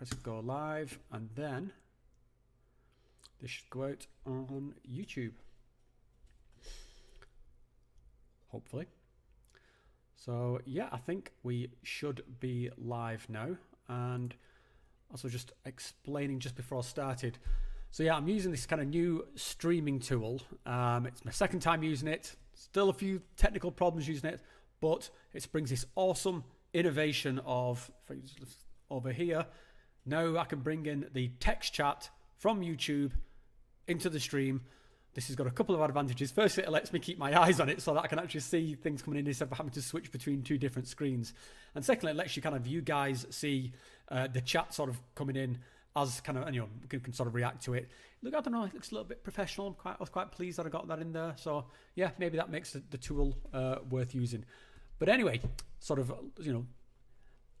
press go live, and then this should go out on YouTube. Hopefully. So yeah, I think we should be live now. And also just explaining just before I started. So yeah, I'm using this kind of new streaming tool. It's my second time using it. Still a few technical problems using it, but it brings this awesome innovation of, over here, now I can bring in the text chat from YouTube into the stream. This has got a couple of advantages. Firstly, it lets me keep my eyes on it so that I can actually see things coming in instead of having to switch between two different screens. And secondly, it lets you guys see the chat sort of coming in as kind of, and you can sort of react to it. Look, I don't know, it looks a little bit professional. I was quite pleased that I got that in there. So yeah, maybe that makes the tool worth using. But anyway, sort of,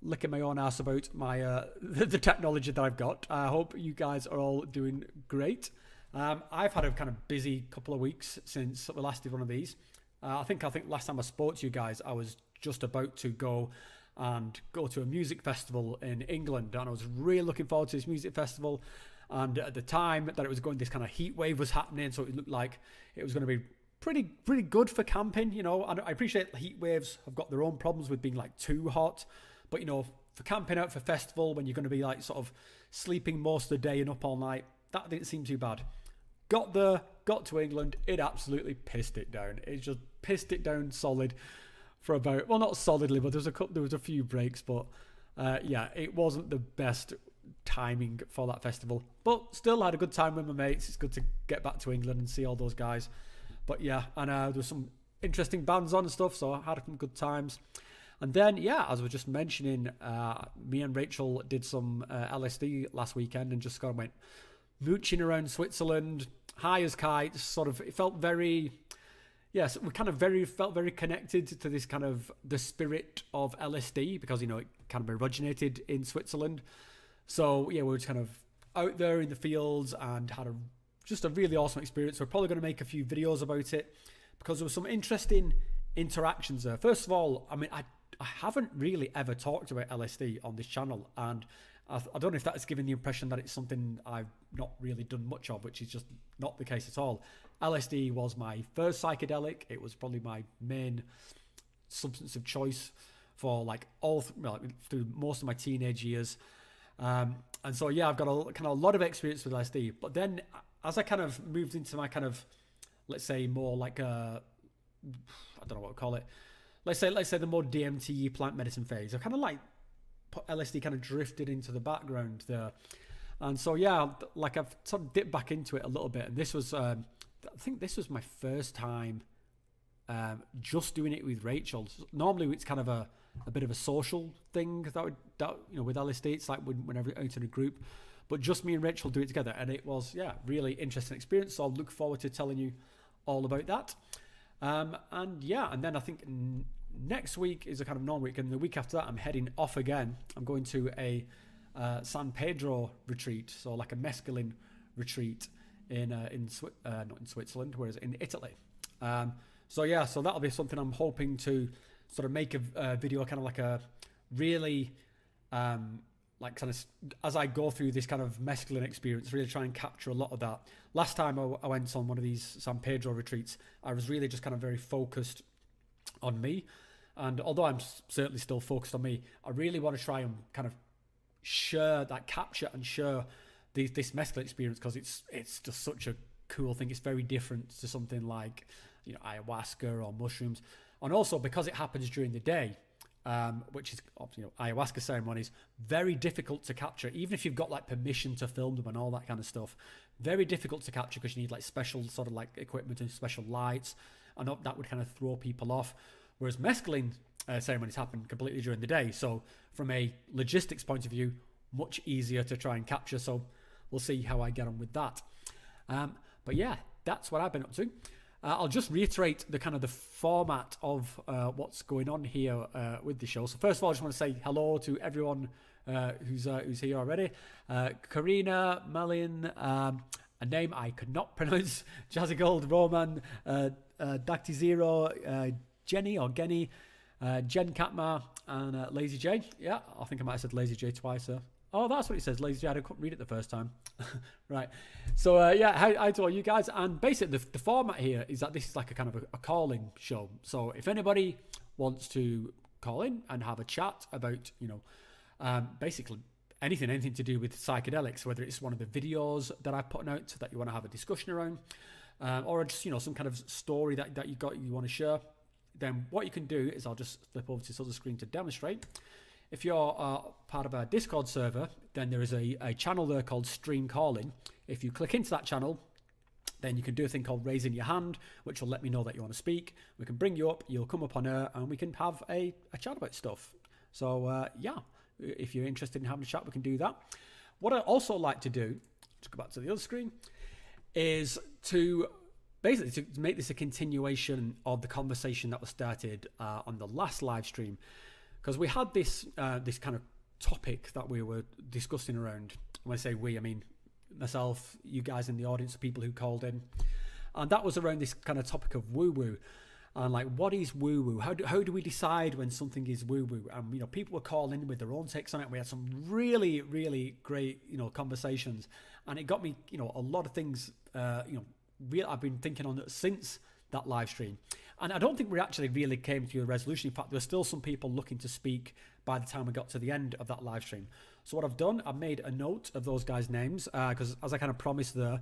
licking my own ass about my the technology that I've got. I hope you guys are all doing great. I've had a kind of busy couple of weeks since we last did one of these. I think last time I spoke to you guys, I was just about to go to a music festival in England, and I was really looking forward to this music festival. And at the time that it was going, this kind of heat wave was happening, so it looked like it was going to be pretty good for camping. And I appreciate heat waves have got their own problems with being like too hot, but for camping out for festival when you're going to be like sort of sleeping most of the day and up all night, that didn't seem too bad. Got to England, it absolutely pissed it down. It just pissed it down solid for about, well, not solidly, but there was a few breaks, but yeah, it wasn't the best timing for that festival. But still had a good time with my mates. It's good to get back to England and see all those guys. But yeah, and there was some interesting bands on and stuff, so I had some good times. And then, yeah, as I was just mentioning, me and Rachel did some LSD last weekend and just kind of went mooching around Switzerland, high as kites. Sort of, it felt very, yes, we kind of felt very connected to this kind of the spirit of LSD because it kind of originated in Switzerland. So yeah, we were just kind of out there in the fields and had just a really awesome experience. We're probably going to make a few videos about it because there was some interesting interactions there. First of all, I mean, I haven't really ever talked about LSD on this channel, and I don't know if that's given the impression that it's something I've not really done much of, which is just not the case at all. LSD was my first psychedelic. It was probably my main substance of choice for through most of my teenage years. And so, yeah, I've got a lot of experience with LSD. But then as I kind of moved into my kind of, let's say more like I don't know what to call it. Let's say the more DMT plant medicine phase. I kind of like put LSD kind of drifted into the background there. And so, yeah, like I've sort of dipped back into it a little bit. And this was, I think this was my first time just doing it with Rachel. Normally it's kind of a bit of a social thing that with LSD, it's like whenever you're out in a group, but just me and Rachel do it together. And it was, yeah, really interesting experience. So I'll look forward to telling you all about that. And yeah, and then I think next week is a kind of non-week, and the week after that I'm heading off again. I'm going to a San Pedro retreat, so like a mescaline retreat not in Switzerland, whereas in Italy. So yeah, so that'll be something I'm hoping to sort of make a video, kind of like a really like kind of as I go through this kind of mescaline experience, really try and capture a lot of that. Last time I went on one of these San Pedro retreats, I was really just kind of very focused on me. And although I'm certainly still focused on me, I really want to try and kind of capture and share this mescaline experience, because it's just such a cool thing. It's very different to something like ayahuasca or mushrooms, and also because it happens during the day, which is ayahuasca ceremonies, very difficult to capture, even if you've got like permission to film them and all that kind of stuff. Very difficult to capture because you need like special sort of like equipment and special lights, and that would kind of throw people off. Whereas mescaline ceremonies happen completely during the day, so from a logistics point of view, much easier to try and capture. So we'll see how I get on with that. But yeah, that's what I've been up to. I'll just reiterate the kind of the format of what's going on here with the show. So first of all, I just want to say hello to everyone who's here already. Karina, Malin, a name I could not pronounce, Jazzy Gold, Roman, Dacty Zero, Jenny or Genny, Jen Katma, and Lazy J. Yeah, I think I might have said Lazy J twice. Oh, that's what it says, ladies. I couldn't read it the first time. Right. So, hi to all you guys. And basically, the format here is that this is like a kind of a call-in show. So if anybody wants to call in and have a chat about, basically anything to do with psychedelics, whether it's one of the videos that I've put out that you want to have a discussion around, or just, some kind of story that you want to share, then what you can do is I'll just flip over to this other screen to demonstrate. If you're part of our Discord server, then there is a channel there called Stream Calling. If you click into that channel, then you can do a thing called raising your hand, which will let me know that you want to speak. We can bring you up, you'll come up on air, and we can have a chat about stuff. So, if you're interested in having a chat, we can do that. What I also like to do, to go back to the other screen, is to basically to make this a continuation of the conversation that was started on the last live stream. Because we had this kind of topic that we were discussing around. When I say we, I mean myself, you guys in the audience, the people who called in. And that was around this kind of topic of woo-woo. And like, what is woo-woo? How do we decide when something is woo-woo? And, people were calling in with their own takes on it. We had some really, really great, conversations. And it got me, a lot of things, I've been thinking on since that live stream. And I don't think we actually really came to a resolution. In fact, there were still some people looking to speak by the time we got to the end of that live stream. So what I've done, I've made a note of those guys' names because as I kind of promised there,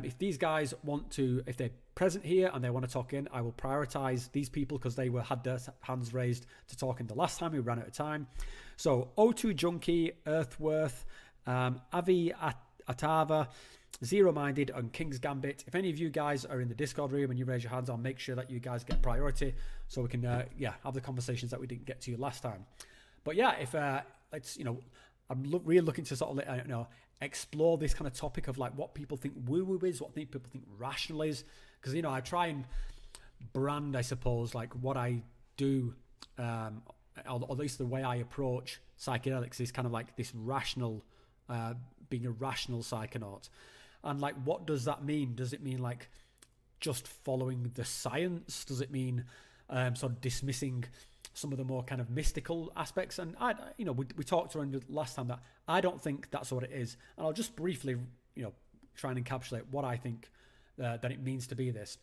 if these guys if they're present here and they want to talk in, I will prioritize these people because they had their hands raised to talk in the last time. We ran out of time. So O2 Junkie, Earthworth, Avi Atava, Zero Minded, and King's Gambit. If any of you guys are in the Discord room and you raise your hands, I'll make sure that you guys get priority so we can have the conversations that we didn't get to last time. But yeah, if I'm really looking to sort of explore this kind of topic of like what people think woo-woo is, what people think rational is, because I try and brand, I suppose, like what I do, or at least the way I approach psychedelics is kind of like this rational, being a rational psychonaut. And like, what does that mean? Does it mean like just following the science? Does it mean sort of dismissing some of the more kind of mystical aspects? And we talked around last time that I don't think that's what it is. And I'll just briefly, try and encapsulate what I think that it means to be this.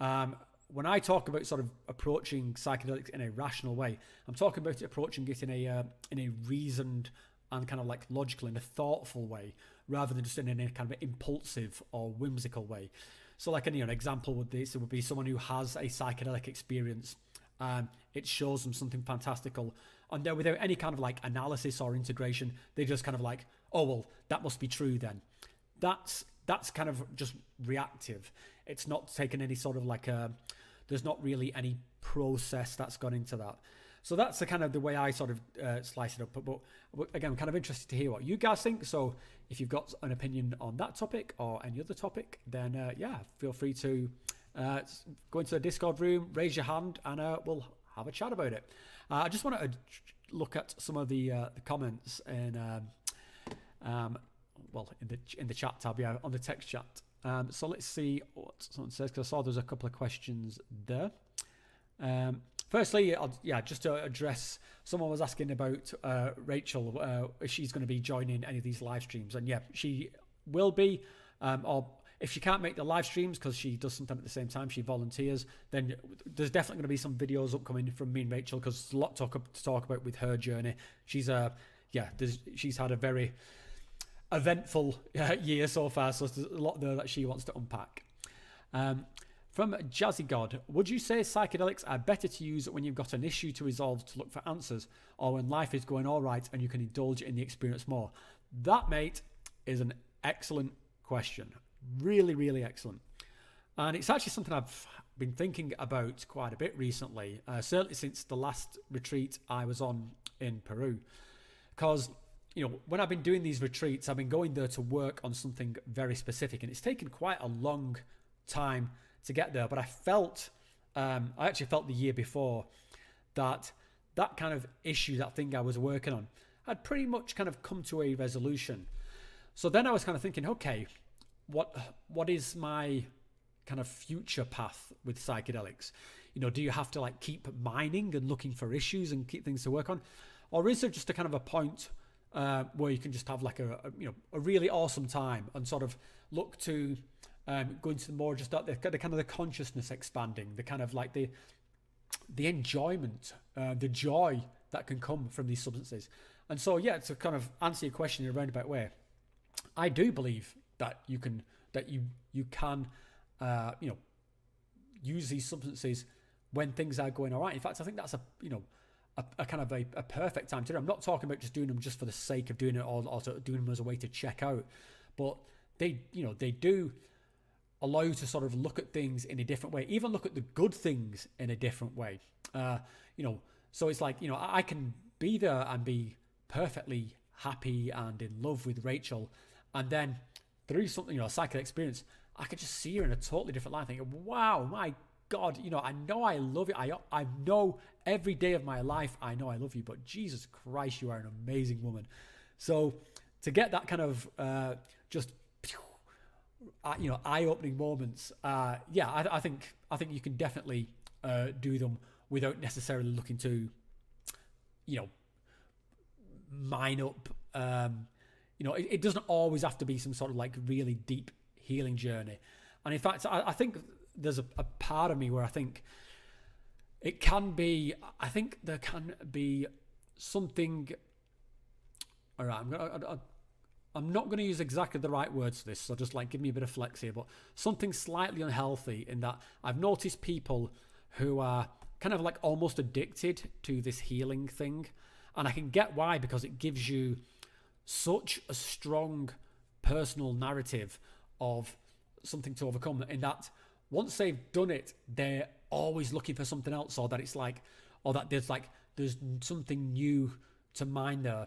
When I talk about sort of approaching psychedelics in a rational way, I'm talking about approaching it in a reasoned and kind of like logical and a thoughtful way, rather than just in a kind of impulsive or whimsical way. So like an example would be someone who has a psychedelic experience. It shows them something fantastical, and then without any kind of like analysis or integration, they just kind of like, oh well, that must be true then. That's kind of just reactive. It's not taken any sort of like there's not really any process that's gone into that. So that's the kind of the way I sort of slice it up. But again, I'm kind of interested to hear what you guys think. So if you've got an opinion on that topic or any other topic, then feel free to go into the Discord room, raise your hand, and we'll have a chat about it. I just want to look at some of the comments in in the chat tab, on the text chat. So let's see what someone says, because I saw there's a couple of questions there. Firstly, just to address, someone was asking about Rachel, if she's going to be joining any of these live streams. And she will be, or if she can't make the live streams because she does something at the same time, she volunteers, then there's definitely going to be some videos upcoming from me and Rachel, because there's a lot to talk about with her journey. She's she's had a very eventful year so far, so there's a lot there that she wants to unpack. From Jazzy God, would you say psychedelics are better to use when you've got an issue to resolve to look for answers, or when life is going all right and you can indulge in the experience more? That, mate, is an excellent question. Really, really excellent. And it's actually something I've been thinking about quite a bit recently, certainly since the last retreat I was on in Peru. Because, when I've been doing these retreats, I've been going there to work on something very specific, and it's taken quite a long time to get there. But I actually felt the year before that kind of issue, that thing I was working on, had pretty much kind of come to a resolution. So then I was kind of thinking, okay, what is my kind of future path with psychedelics? Do you have to like keep mining and looking for issues and keep things to work on? Or is there just a kind of a point where you can just have like a really awesome time and sort of look to go into more just the kind of the consciousness expanding, the kind of like the enjoyment, the joy that can come from these substances. And so, yeah, to kind of answer your question in a roundabout way, I do believe that you can use these substances when things are going all right. In fact, I think that's a kind of a perfect time to do it. I'm not talking about just doing them just for the sake of doing it, or also doing them as a way to check out, but they do allow you to sort of look at things in a different way, even look at the good things in a different way. So it's like, I can be there and be perfectly happy and in love with Rachel, and then through something, a psychedelic experience, I could just see her in a totally different light, thinking, wow, my God, I know I love you. I know every day of my life, I know I love you, but Jesus Christ, you are an amazing woman. So to get that kind of eye-opening moments, I think you can definitely do them without necessarily looking to, mine up. It doesn't always have to be some sort of like really deep healing journey. And in fact, I think there's a part of me where I think it can be. I think there can be something. All right, I'm not going to use exactly the right words for this, so just like give me a bit of flex here, but something slightly unhealthy in that I've noticed people who are kind of like almost addicted to this healing thing. And I can get why, because it gives you such a strong personal narrative of something to overcome, in that once they've done it, they're always looking for something else, or that it's like, or that there's something new to mine there.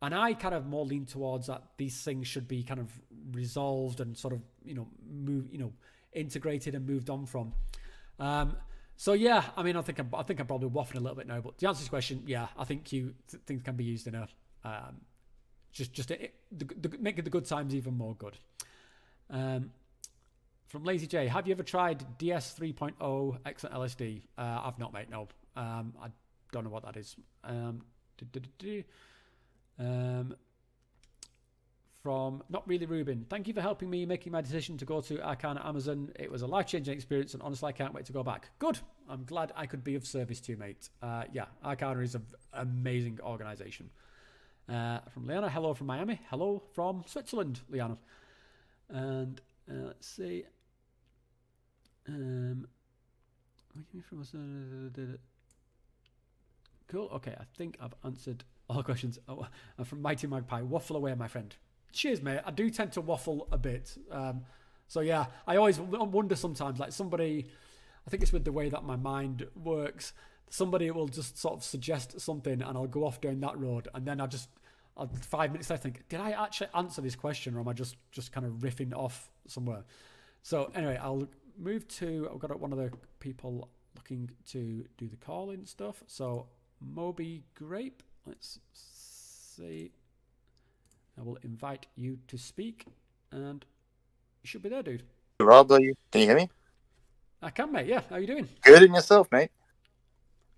And I kind of more lean towards that these things should be kind of resolved and sort of, integrated and moved on from. So yeah, I mean, I think I'm probably waffling a little bit now, but to answer this question, yeah, I think things can be used in a, make the good times even more good. From Lazy J, have you ever tried DS 3.0 excellent LSD? I've not, mate, no. I don't know what that is. From Not Really Ruben, thank you for helping me making my decision to go to Arcana Amazon. It was a life-changing experience, and honestly I can't wait to go back. Good, I'm glad I could be of service to you, mate. Yeah, Arcana is an amazing organization. From Liana, hello from Miami. Hello from Switzerland, Liana. And let's see. Cool, okay, I think I've answered all questions. Oh, I'm from Mighty Magpie. Waffle away, my friend. Cheers, mate. I do tend to waffle a bit. So yeah, I always wonder sometimes, like somebody, I think it's with the way that my mind works, somebody will just sort of suggest something and I'll go off down that road, and then I'll 5 minutes later think, did I actually answer this question, or am I just kind of riffing off somewhere? So anyway, I've got one of the people looking to do the call-in stuff. So Moby Grape, let's see. I will invite you to speak, and you should be there, dude. Rob, can you hear me? I can, mate. Yeah, how you doing? Good, and yourself, mate?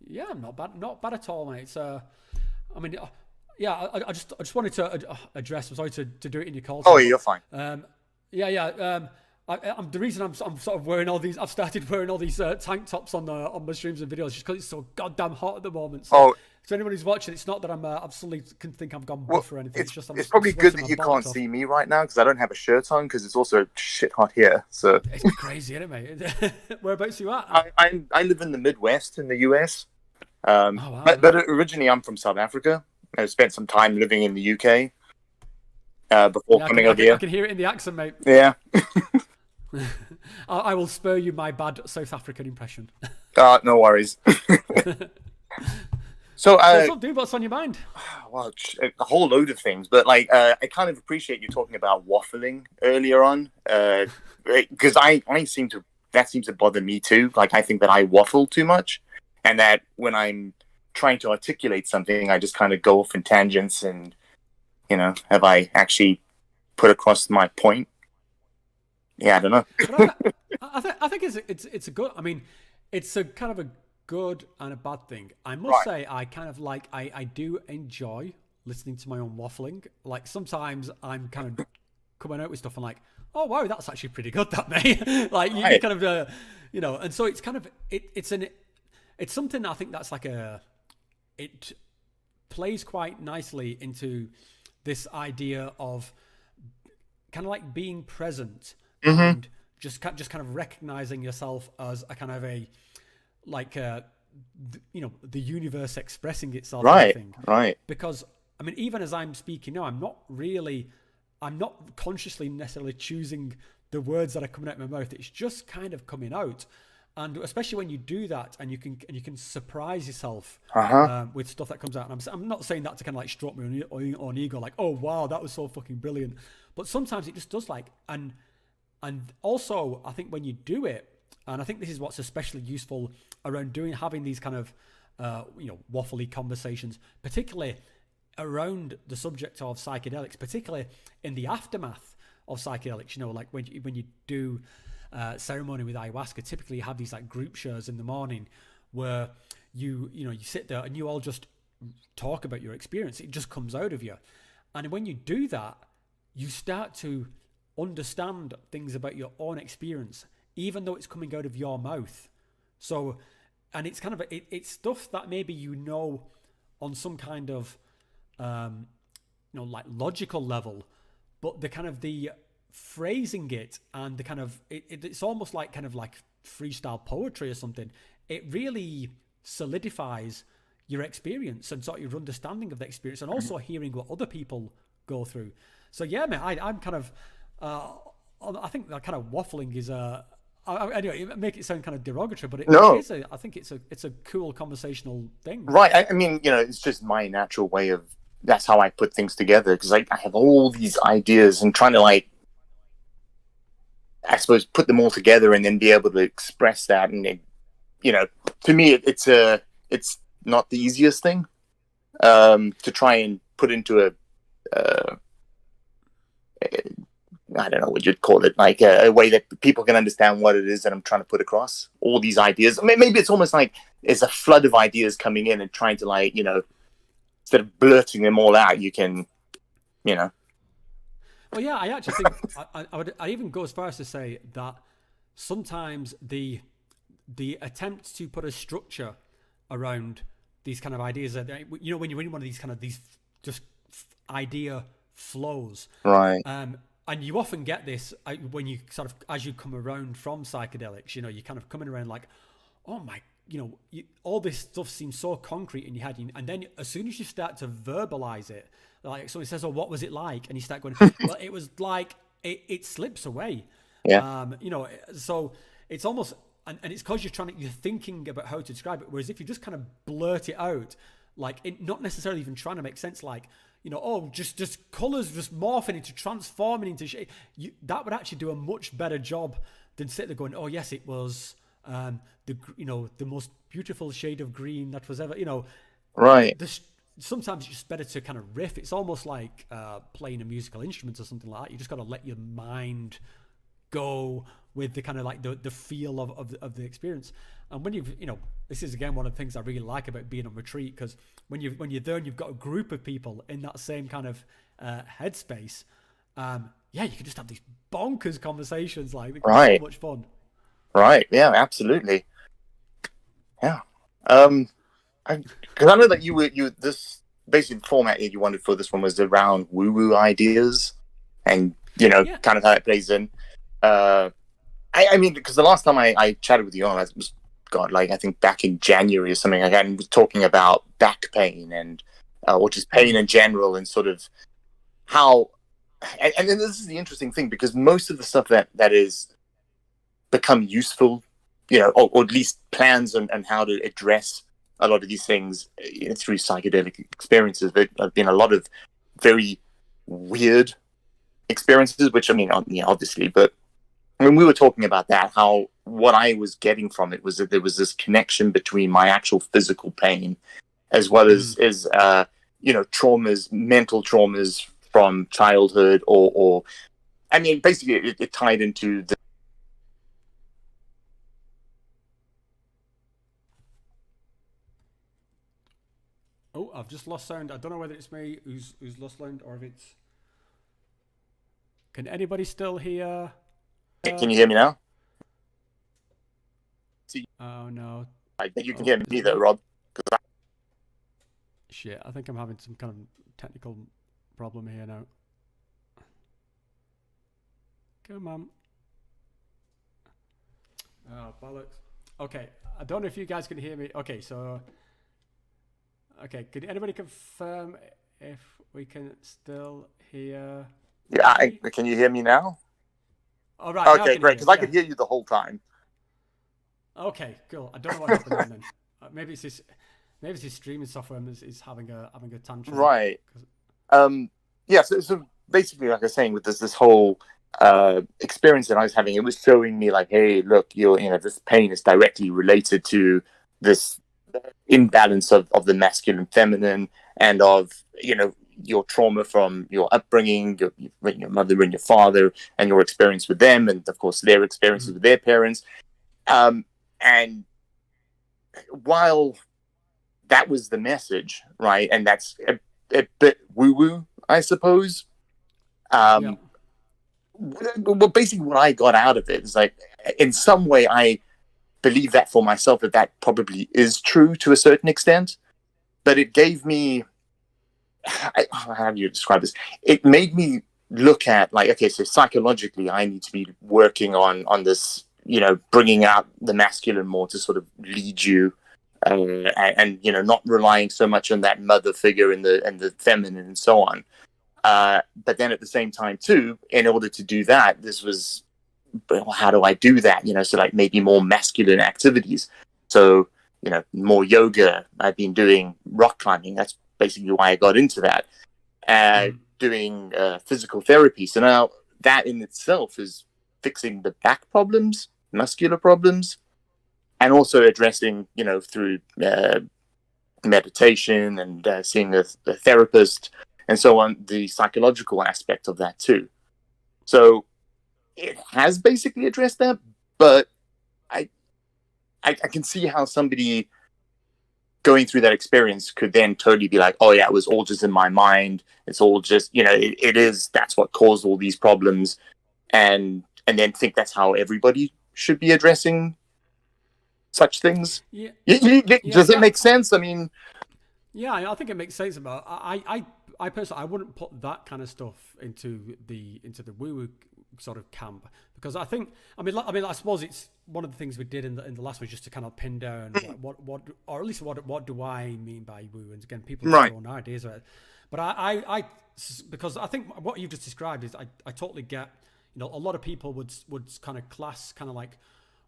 Yeah, not bad at all, mate. I just wanted to address. I'm sorry to do it in your call. Oh, you're fine. I'm the reason I'm sort of wearing all these. I've started wearing all these tank tops on my streams and videos just because it's so goddamn hot at the moment. So anyone who's watching, it's not that I'm suddenly can think I've gone buff or anything. It's probably good that you can't see me right now because I don't have a shirt on because it's also shit hot here. So it's crazy, isn't it, mate? Whereabouts are you at? I live in the Midwest in the US. But originally I'm from South Africa. I spent some time living in the UK before coming over here. I can hear it in the accent, mate. Yeah. I will spare you my bad South African impression. No worries. So, dude, what's on your mind? Well, a whole load of things, but I kind of appreciate you talking about waffling earlier on, because that seems to bother me too. Like, I think that I waffle too much, and that when I'm trying to articulate something, I just kind of go off in tangents, and have I actually put across my point? Yeah, I don't know. I think it's a good. I mean, it's a kind of a good and a bad thing. I must say, I kind of I do enjoy listening to my own waffling. Like sometimes I'm kind of coming out with stuff and like, oh wow, that's actually pretty good, that mate. Like you kind of, you know, and so it's kind of it's something that I think that's like it plays quite nicely into this idea of kind of like being present and just kind of recognizing yourself as a kind of a like you know, the universe expressing itself. Right. Because I mean, even as I'm speaking now, I'm not consciously necessarily choosing the words that are coming out of my mouth. It's just kind of coming out. And especially when you do that, and you can surprise yourself with stuff that comes out. And I'm not saying that to kind of like stroke me on ego, like, oh wow, that was so fucking brilliant. But sometimes it just does, like, and also I think when you do it, and I think this is what's especially useful around having these kind of you know, waffly conversations, particularly around the subject of psychedelics, particularly in the aftermath of psychedelics. You know, like when you do ceremony with ayahuasca, typically you have these like group shows in the morning where you sit there and you all just talk about your experience. It just comes out of you. And when you do that, you start to understand things about your own experience, even though it's coming out of your mouth. So, and it's kind of it's stuff that maybe you know on some kind of you know, like logical level, but the kind of the phrasing it and the kind of it's almost like kind of like freestyle poetry or something. It really solidifies your experience and sort of your understanding of the experience, and also hearing what other people go through. So yeah, man, I'm kind of I think that kind of waffling is anyway, make it sound kind of derogatory, but I think it's a cool conversational thing. Right. I mean, you know, it's just my natural way of, that's how I put things together, because I have all these ideas and trying to, like, I suppose, put them all together and then be able to express that. And it, you know, to me, it's not the easiest thing to try and put into a I don't know what you'd call it, like a way that people can understand what it is that I'm trying to put across. All these ideas. Maybe it's almost like there's a flood of ideas coming in and trying to, like, you know, instead of blurting them all out, you can, you know. Well, yeah, I actually think I'd even go as far as to say that sometimes the attempt to put a structure around these kind of ideas, that, you know, when you're in one of these kind of these just idea flows, right? And you often get this when you sort of, as you come around from psychedelics, you know, you're kind of coming around like, oh my, you know, all this stuff seems so concrete in your head. And then as soon as you start to verbalize it, like somebody says, oh, what was it like? And you start going, well, it was like, it slips away. Yeah. You know, so it's almost, and it's because you're thinking about how to describe it. Whereas if you just kind of blurt it out, like not necessarily even trying to make sense, like, you know, oh, just colors just morphing into, transforming into shade. That would actually do a much better job than sit there going, oh yes, it was the most beautiful shade of green that was ever, you know. Right. Sometimes it's just better to kind of riff. It's almost like playing a musical instrument or something like that. You just got to let your mind go with the kind of like the feel of the experience. And when you know, this is again one of the things I really like about being on retreat, because when you're there and you've got a group of people in that same kind of headspace, yeah, you can just have these bonkers conversations, like right. So much fun. Right. Yeah. Absolutely. Yeah. Because I know that you this basically the format you wanted for this one was around woo-woo ideas, and you know, kind of how it plays in. I mean, because the last time I chatted with you on, it was, God, like I think back in January or something, again, was talking about back pain and or just pain in general, and sort of how, and then this is the interesting thing, because most of the stuff that is become useful, you know, or at least plans and how to address a lot of these things, you know, through psychedelic experiences. There have been a lot of very weird experiences, which, I mean, obviously, but when we were talking about that, how what I was getting from it was that there was this connection between my actual physical pain as well as you know, traumas, mental traumas from childhood, or I mean, basically it tied into the Oh, I've just lost sound. I don't know whether it's me who's lost sound or if it's. Can anybody still hear? Can you hear me now? Oh no. I think you can Oh, hear is me it though, me? Rob. Shit, I think I'm having some kind of technical problem here now. Come on. Oh, bollocks. Okay, I don't know if you guys can hear me. Okay, so. Okay, can anybody confirm if we can still hear Yeah, me? can you hear me now? All right, now I Okay, can hear great. you. Because I Yeah. could hear you the whole time. Okay, cool. I don't know what happened then. Maybe it's this. Maybe it's this streaming software is having a tantrum. Right. Yeah. So basically, like I was saying, with this whole experience that I was having, it was showing me like, hey, look, this pain is directly related to this imbalance of the masculine feminine and of your trauma from your upbringing, your mother and your father, and your experience with them, and of course their experiences with their parents. And while that was the message, right, and that's a bit woo woo, I suppose. Yeah. Well, basically, what I got out of it is like, in some way, I believe that for myself that probably is true to a certain extent, but it gave me, how do you describe this? It made me look at like, okay, so psychologically, I need to be working on this, bringing out the masculine more to sort of lead you, and not relying so much on that mother figure and the feminine and so on. But then at the same time too, in order to do that, this was, well, how do I do that? So like maybe more masculine activities. So, more yoga. I've been doing rock climbing. That's basically why I got into that. Doing physical therapy. So now that in itself is fixing the back problems, muscular problems, and also addressing, through meditation and seeing a therapist and so on, the psychological aspect of that too. So it has basically addressed that, but I can see how somebody going through that experience could then totally be like, oh yeah, it was all just in my mind. It's all just, that's what caused all these problems. And then think that's how everybody should be addressing such things. Yeah. Does it make sense? I mean, yeah, I think it makes sense. About I personally, I wouldn't put that kind of stuff into the woo-woo sort of camp, because I suppose it's one of the things we did in the last was just to kind of pin down what or at least what do I mean by woo, and again, people have their own ideas of it. But I because I think what you've just described is I totally get. A lot of people would kind of class kind of like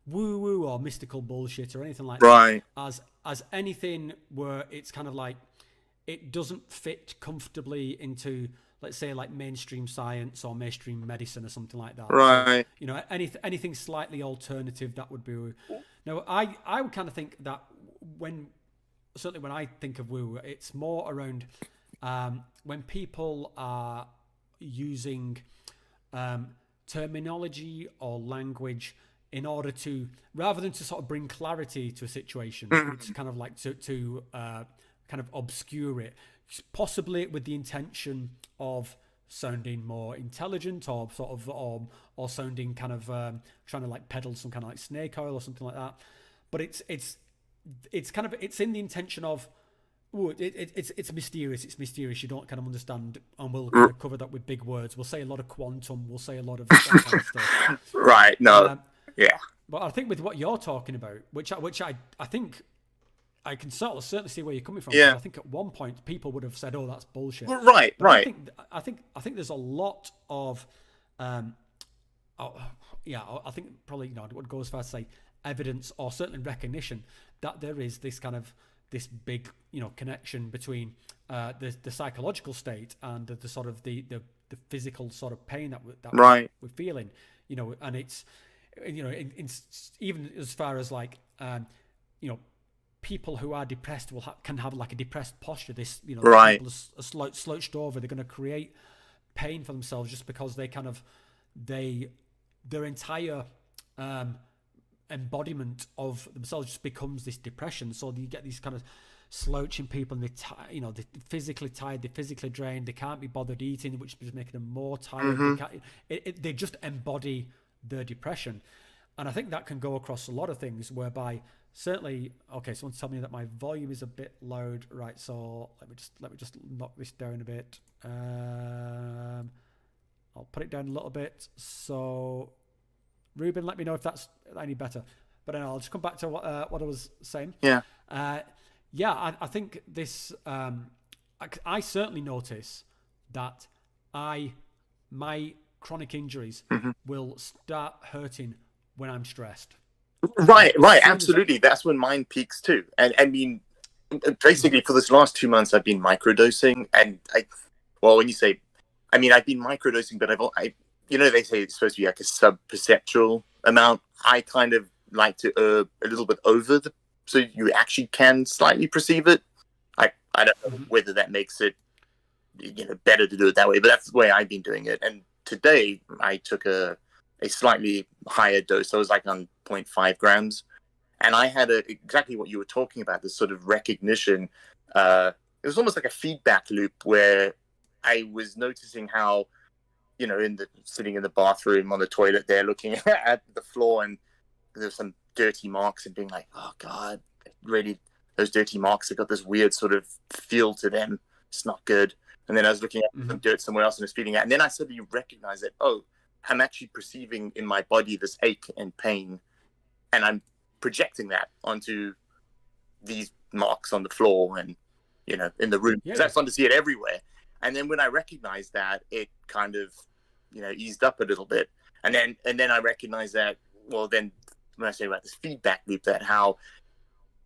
woo-woo or mystical bullshit or anything like that as anything where it's kind of like it doesn't fit comfortably into, let's say, like mainstream science or mainstream medicine or something like that. Right. So, anything slightly alternative, that would be woo. Now, I would kind of think that certainly when I think of woo, it's more around when people are using terminology or language in order to, rather than to sort of bring clarity to a situation, it's kind of like to kind of obscure it, possibly with the intention of sounding more intelligent or sort of or sounding kind of trying to like peddle some kind of like snake oil or something like that. But it's kind of, it's in the intention of, it's mysterious. It's mysterious. You don't kind of understand, and we'll kind of cover that with big words. We'll say a lot of quantum. We'll say a lot of that kind of stuff. Right. No. Yeah. But I think with what you're talking about, which I think I can certainly see where you're coming from. Yeah. I think at one point people would have said, "Oh, that's bullshit." Right. But right. I think there's a lot of, I think probably I would go as far as to say evidence or certainly recognition that there is this kind of this big connection between the psychological state and the sort of the physical sort of pain that we're feeling, and it's even as far as like people who are depressed can have like a depressed posture. This people are slouched over. They're going to create pain for themselves just because they kind of their entire embodiment of themselves just becomes this depression. So you get these kind of slouching people, and they're physically tired, they're physically drained, they can't be bothered eating, which is making them more tired. They just embody their depression. And I think that can go across a lot of things, whereby certainly, okay, someone's telling me that my volume is a bit loud, right? So let me just knock this down a bit. I'll put it down a little bit. So Ruben, let me know if that's any better. But then I'll just come back to what I was saying. Yeah. I think this. I certainly notice that my chronic injuries will start hurting when I'm stressed. Right, absolutely. That's when mine peaks too. And I mean, basically for this last 2 months, I've been microdosing, and when you say, I mean, I've been microdosing, but they say it's supposed to be like a sub-perceptual amount. I kind of like to a little bit over so you actually can slightly perceive it. I don't know whether that makes it, better to do it that way, but that's the way I've been doing it. And today I took a slightly higher dose. So I was like on 0.5 grams, and I had exactly what you were talking about, this sort of recognition. It was almost like a feedback loop where I was noticing how, sitting in the bathroom on the toilet there, looking at the floor, and there's some dirty marks, and being like, oh God, really, those dirty marks have got this weird sort of feel to them. It's not good. And then I was looking at some dirt somewhere else and was feeling that. And then I suddenly recognized that, I'm actually perceiving in my body this ache and pain, and I'm projecting that onto these marks on the floor and, in the room. Because I started to see it everywhere. And then when I recognized that, it kind of, eased up a little bit. And then I recognized that, then when I say about this feedback loop, that how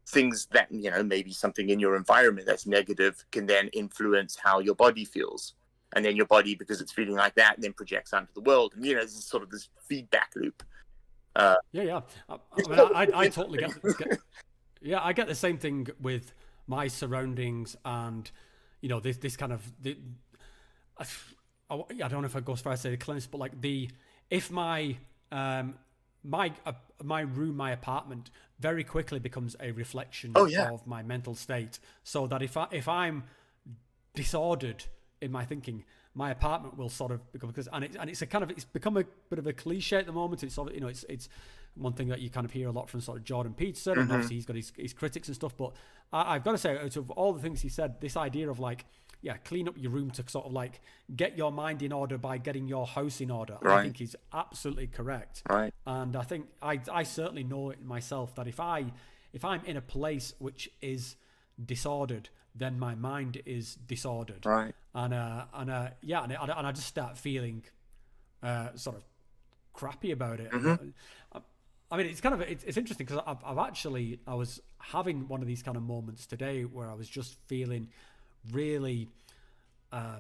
things that, maybe something in your environment that's negative can then influence how your body feels. And then your body, because it's feeling like that, then projects onto the world. And, this is sort of this feedback loop. I totally get I get the same thing with my surroundings, and, this kind of... I don't know if I go as far as say the cleanse, but like if my room, my apartment very quickly becomes a reflection of my mental state. So that if I'm disordered in my thinking, my apartment will sort of become, it's become a bit of a cliche at the moment. It's sort of, it's one thing that you kind of hear a lot from sort of Jordan Peterson, and obviously he's got his critics and stuff. But I've got to say, out of all the things he said, this idea of like, clean up your room to sort of like get your mind in order by getting your house in order. Right. I think he's absolutely correct. Right. And I think I certainly know it myself that if I'm in a place which is disordered, then my mind is disordered. Right. And I just start feeling sort of crappy about it. I mean, it's kind of it's interesting because I was having one of these kind of moments today where I was just feeling really, I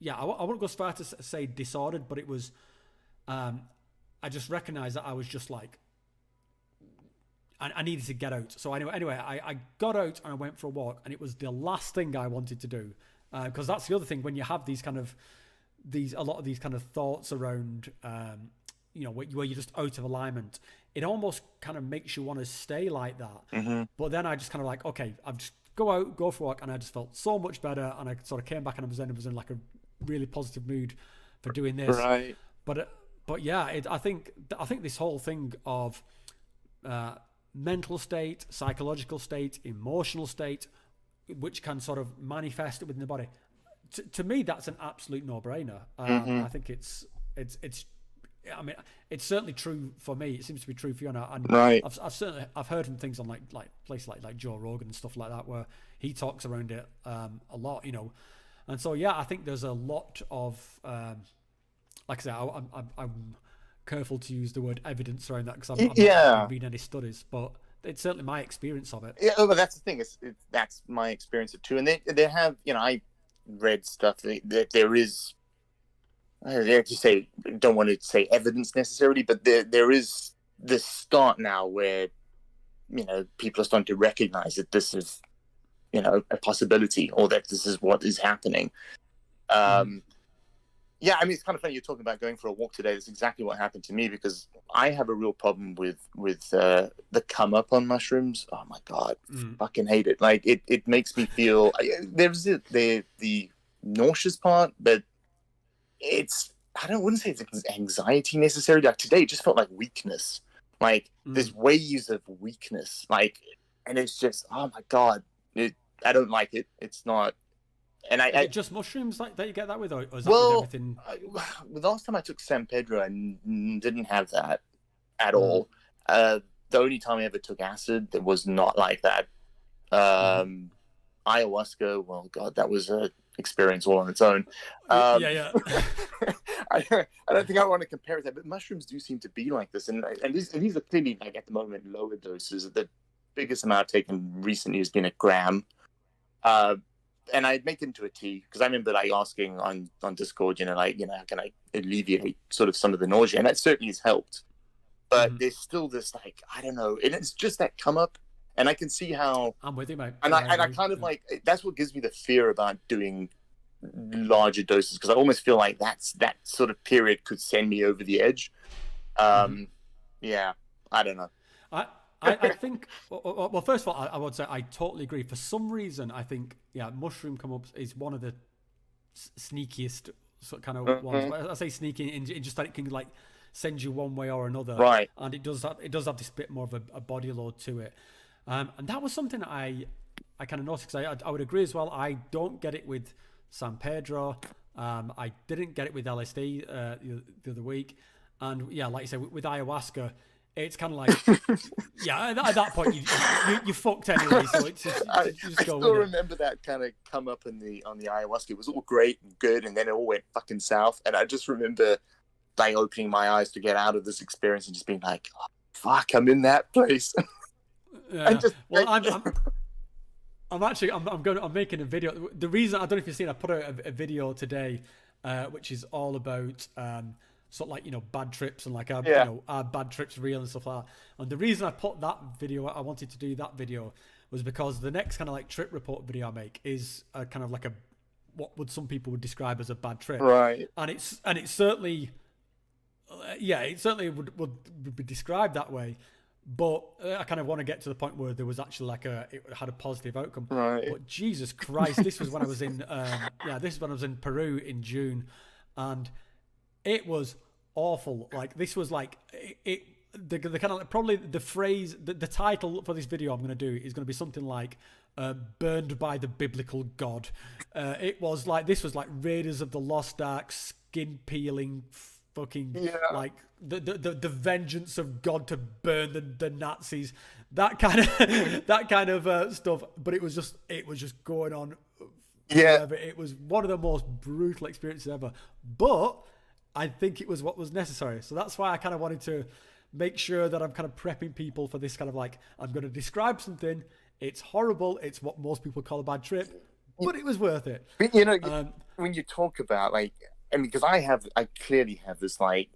wouldn't go as far to say disordered, but it was, I just recognized that I was just like, I needed to get out. So anyway, I got out and I went for a walk, and it was the last thing I wanted to do, because that's the other thing when you have a lot of these kind of thoughts around, where you're just out of alignment. It almost kind of makes you want to stay like that. But then I just kind of like, okay, I've just go for a walk, and I just felt so much better, and I sort of came back and I was in like a really positive mood for doing this. Right. But I think this whole thing of mental state, psychological state, emotional state, which can sort of manifest within the body, to me that's an absolute no-brainer. I think it's I mean, it's certainly true for me. It seems to be true for you. And right. I've heard from things on like places like Joe Rogan and stuff like that, where he talks around it a lot, And so I think there's a lot of like I say, I'm careful to use the word evidence around that because I'm not reading any studies, but it's certainly my experience of it. Yeah, but that's the thing. That's my experience of it too. And they have, I read stuff that there is. I don't want to say evidence necessarily, but there is this start now where, people are starting to recognize that this is, a possibility, or that this is what is happening. Yeah, I mean, it's kind of funny you're talking about going for a walk today. That's exactly what happened to me because I have a real problem with the come up on mushrooms. Oh my god, fucking hate it. Like it makes me feel there's the nauseous part, but it's wouldn't say it's anxiety necessarily. Like today, it just felt like weakness. Like there's waves of weakness. Like, and it's just oh my god, I don't like it. It's not. And is it just mushrooms like that you get that with, or is that well, with everything? The last time I took San Pedro, I didn't have that at all. The only time I ever took acid, that was not like that. Ayahuasca, well, God, that was a experience all on its own. Yeah. I don't think I want to compare it to that, but mushrooms do seem to be like this, and these are clearly like at the moment lower doses. The biggest amount I've taken recently has been a gram. And I'd make it into a tea because I remember like asking on Discord, how can I alleviate sort of some of the nausea, and that certainly has helped. But there's still this like I don't know, and it's just that come up, and I can see how I'm with you, mate. And I kind of like that's what gives me the fear about doing larger doses because I almost feel like that sort of period could send me over the edge. Yeah, I don't know. I think, well, first of all, I would say I totally agree. For some reason, I think, mushroom come-ups is one of the sneakiest sort of kind of ones. I say sneaky in just that it can like send you one way or another, right? And it does have this bit more of a body load to it, and that was something that I kind of noticed because I would agree as well. I don't get it with San Pedro. I didn't get it with LSD the other week, and like you said with ayahuasca. It's kind of like, at that point you fucked anyway. So it's just I go still with remember that kind of come up on the ayahuasca. It was all great and good, and then it all went fucking south. And I just remember like opening my eyes to get out of this experience and just being like, oh, "Fuck, I'm in that place." I'm making a video. The reason I don't know if you've seen, I put out a video today, which is all about. Sort of like bad trips and like are bad trips real and stuff like that. And the reason I put that video, I wanted to do that video, was because the next kind of like trip report video I make is a kind of like what would some people would describe as a bad trip, right? And it's certainly, it certainly would be described that way. But I kind of want to get to the point where there was actually it had a positive outcome. Right. But Jesus Christ, this was when I was in this is when I was in Peru in June, and it was awful. Like this was like the kind of probably the phrase, the title for this video I'm going to do is going to be something like "Burned by the Biblical God." It was like this was like Raiders of the Lost Ark, skin peeling, fucking like the vengeance of God to burn the Nazis. That kind of stuff. But it was just going on. Forever. It was one of the most brutal experiences ever. But I think it was what was necessary. So that's why I kind of wanted to make sure that I'm kind of prepping people for this kind of like, I'm going to describe something. It's horrible. It's what most people call a bad trip, but it was worth it. But, when you talk about because I clearly have this like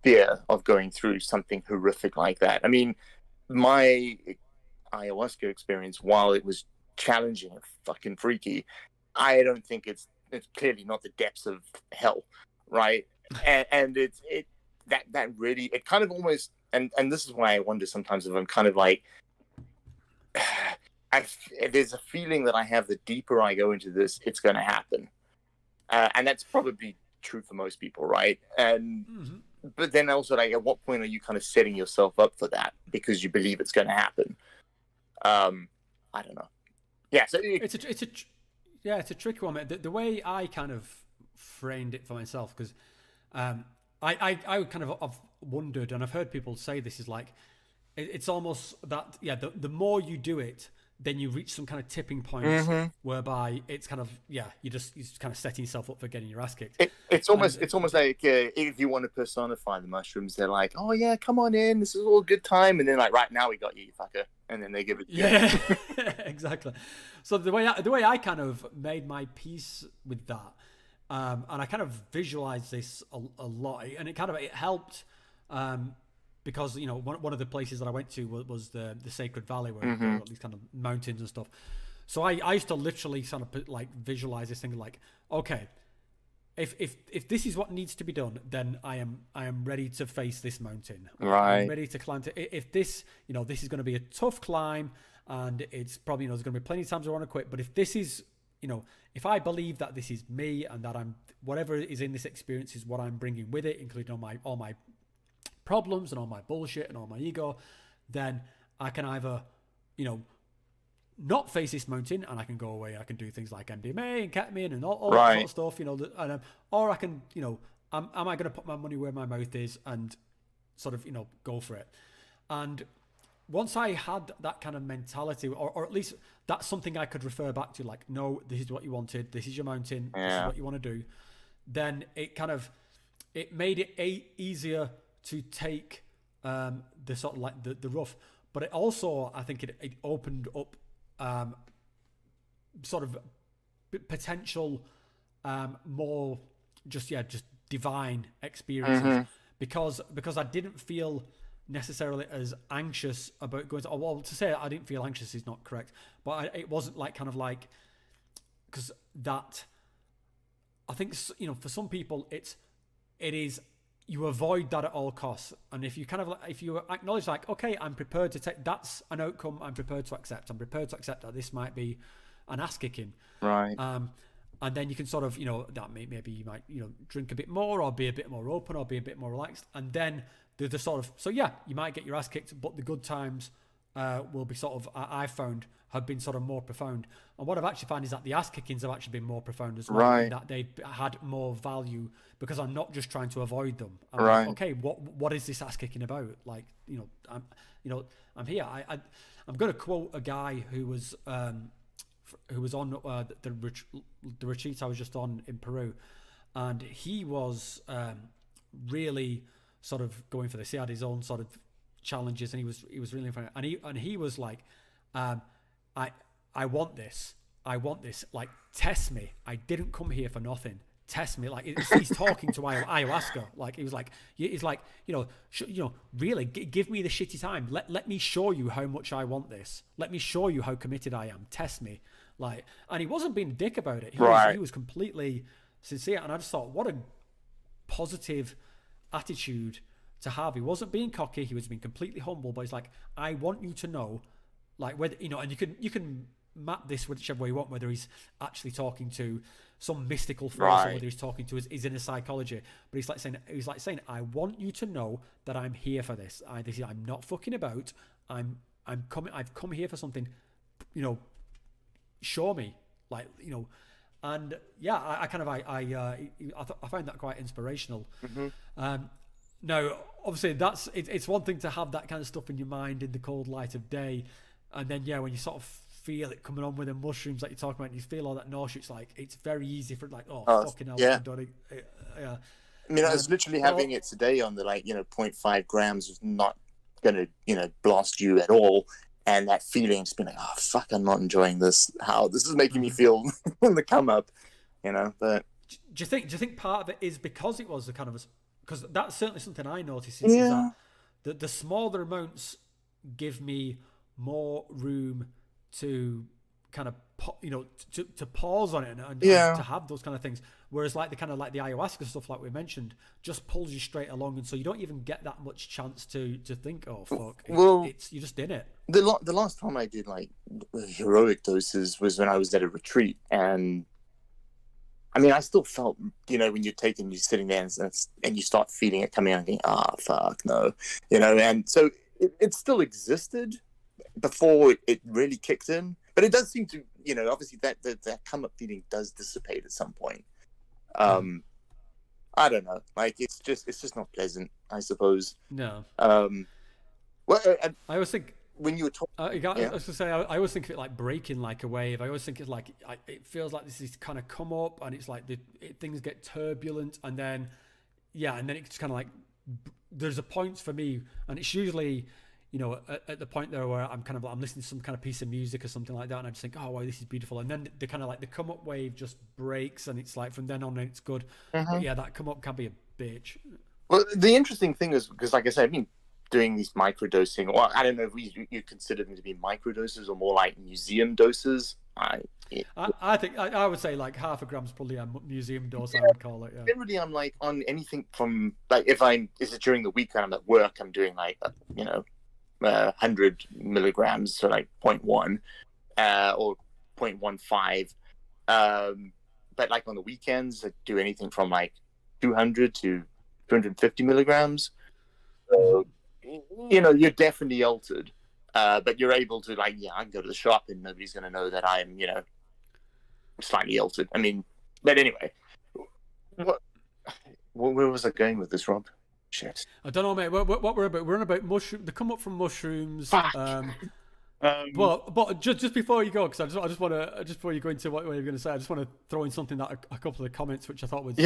fear of going through something horrific like that. I mean, my ayahuasca experience, while it was challenging and fucking freaky, I don't think it's clearly not the depths of hell, right? And that really it kind of almost and this is why I wonder sometimes if I'm kind of like there's a feeling that I have the deeper I go into this, it's going to happen, and that's probably true for most people, right? And but then also like at what point are you kind of setting yourself up for that because you believe it's going to happen? I don't know. Yeah, so it's a tricky one. The way I kind of framed it for myself because. I kind of I've wondered, and I've heard people say this is like, it's almost that the more you do it, then you reach some kind of tipping point whereby it's kind of you're just kind of setting yourself up for getting your ass kicked. It's almost like if you want to personify the mushrooms, they're like, oh yeah, come on in, this is all a good time, and then like right now we got you, you fucker, and then they give it exactly. So the way I kind of made my peace with that. And I kind of visualized this a lot, and it helped because one of the places that I went to was the Sacred Valley where there were these kind of mountains and stuff. So I used to literally sort of like visualize this thing like, okay, if this is what needs to be done, then I am ready to face this mountain. Right. I'm ready to climb to. If this, this is going to be a tough climb, and it's probably, there's going to be plenty of times I want to quit. But if this is, if I believe that this is me and that whatever is in this experience is what I'm bringing with it, including all my problems and all my bullshit and all my ego, then I can either, not face this mountain and I can go away. I can do things like MDMA and ketamine and all that sort of stuff, or I can, am I going to put my money where my mouth is and sort of, go for it? And once I had that kind of mentality, or at least that's something I could refer back to, like, no, this is what you wanted. This is your mountain. This is what you want to do. Then it made it easier to take the sort of like the rough, but it also, I think it opened up sort of potential more just divine experiences, because I didn't feel necessarily as anxious about going to, well, to say I didn't feel anxious is not correct, but it wasn't like kind of like, because that, I think, for some people it is, you avoid that at all costs. And if you if you acknowledge, like, okay, I'm prepared to take, that's an outcome I'm prepared to accept. I'm prepared to accept that this might be an ass kicking. Right. And then you can sort of, that maybe you might, drink a bit more or be a bit more open or be a bit more relaxed. And then the sort of, so yeah, you might get your ass kicked, but the good times will be sort of, I've found, have been sort of more profound. And what I've actually found is that the ass kickings have actually been more profound as well. Right. That they've had more value because I'm not just trying to avoid them. I'm right. like, okay, what is this ass kicking about? Like, I'm here. I'm going to quote a guy who was on the retreat I was just on in Peru, and he was really sort of going for this. He had his own sort of challenges, and he was really fun. And he was like, I want this. Like, test me. I didn't come here for nothing. Test me. Like, he's talking to ayahuasca. Like, he's like, really, give me the shitty time. Let me show you how much I want this. Let me show you how committed I am. Test me. Like, and he wasn't being a dick about it. He was completely sincere. And I just thought, what a positive attitude to have. He wasn't being cocky. He was being completely humble. But he's like, I want you to know, like, whether, and you can map this whichever way you want, whether he's actually talking to some mystical force or whether he's talking to his inner psychology. But he's like saying, I want you to know that I'm here for this. I'm not fucking about. I've come here for something. Show me, like, and yeah, I find that quite inspirational. Now, obviously, it's one thing to have that kind of stuff in your mind in the cold light of day, and then when you sort of feel it coming on with the mushrooms that you're talking about, and you feel all that nausea, it's very easy for fucking hell. Yeah. Yeah. I mean, I was literally having it today on the 0.5 grams was not gonna blast you at all, and that feeling just being like, oh fuck, I'm not enjoying this. How this is making me feel on the come up, But do you think part of it is because it was the kind of, because that's certainly something I noticed is that the smaller amounts give me more room to kind of to pause on it and to have those kind of things, whereas like the ayahuasca stuff, like we mentioned, just pulls you straight along, and so you don't even get that much chance to think, oh fuck, it's you're just in it. The last time I did heroic doses was when I was at a retreat, and I mean, I still felt, when you're sitting there and you start feeling it coming out and thinking, fuck, no, and so it still existed before it really kicked in. But it does seem to, obviously that come up feeling does dissipate at some point. I don't know. Like, it's just not pleasant, I suppose. No. Well, I always think, when you were talking, I was going to say, I always think of it like breaking like a wave. I always think it's like, it feels like this is kind of come up, and it's like things get turbulent, and then it just kind of like, there's a point for me, and it's usually, at the point there where I'm listening to some kind of piece of music or something like that, and I just think, oh wow, this is beautiful, and then the kind of like the come up wave just breaks, and it's like from then on it's good. But yeah, that come up can be a bitch. Well, the interesting thing is, because like I said, I've been doing these microdosing, or I don't know if you consider them to be microdoses or more like museum doses. I think I would say like half a gram's probably a museum dose. I would call it. Yeah. Generally, I'm like on anything from like if is it during the week and I'm at work, I'm doing like 100 milligrams, so like 0.1 or 0.15. But like on the weekends, I do anything from like 200 to 250 milligrams. So, you're definitely altered. But you're able to I can go to the shop and nobody's going to know that I'm, slightly altered. I mean, but anyway, where was I going with this, Rob? Shit. I don't know, mate. What we're about? We're on about mushroom. They come up from mushrooms. But just before you go, because I just want to, just before you go into what you're going to say, I just want to throw in something that a couple of the comments which I thought was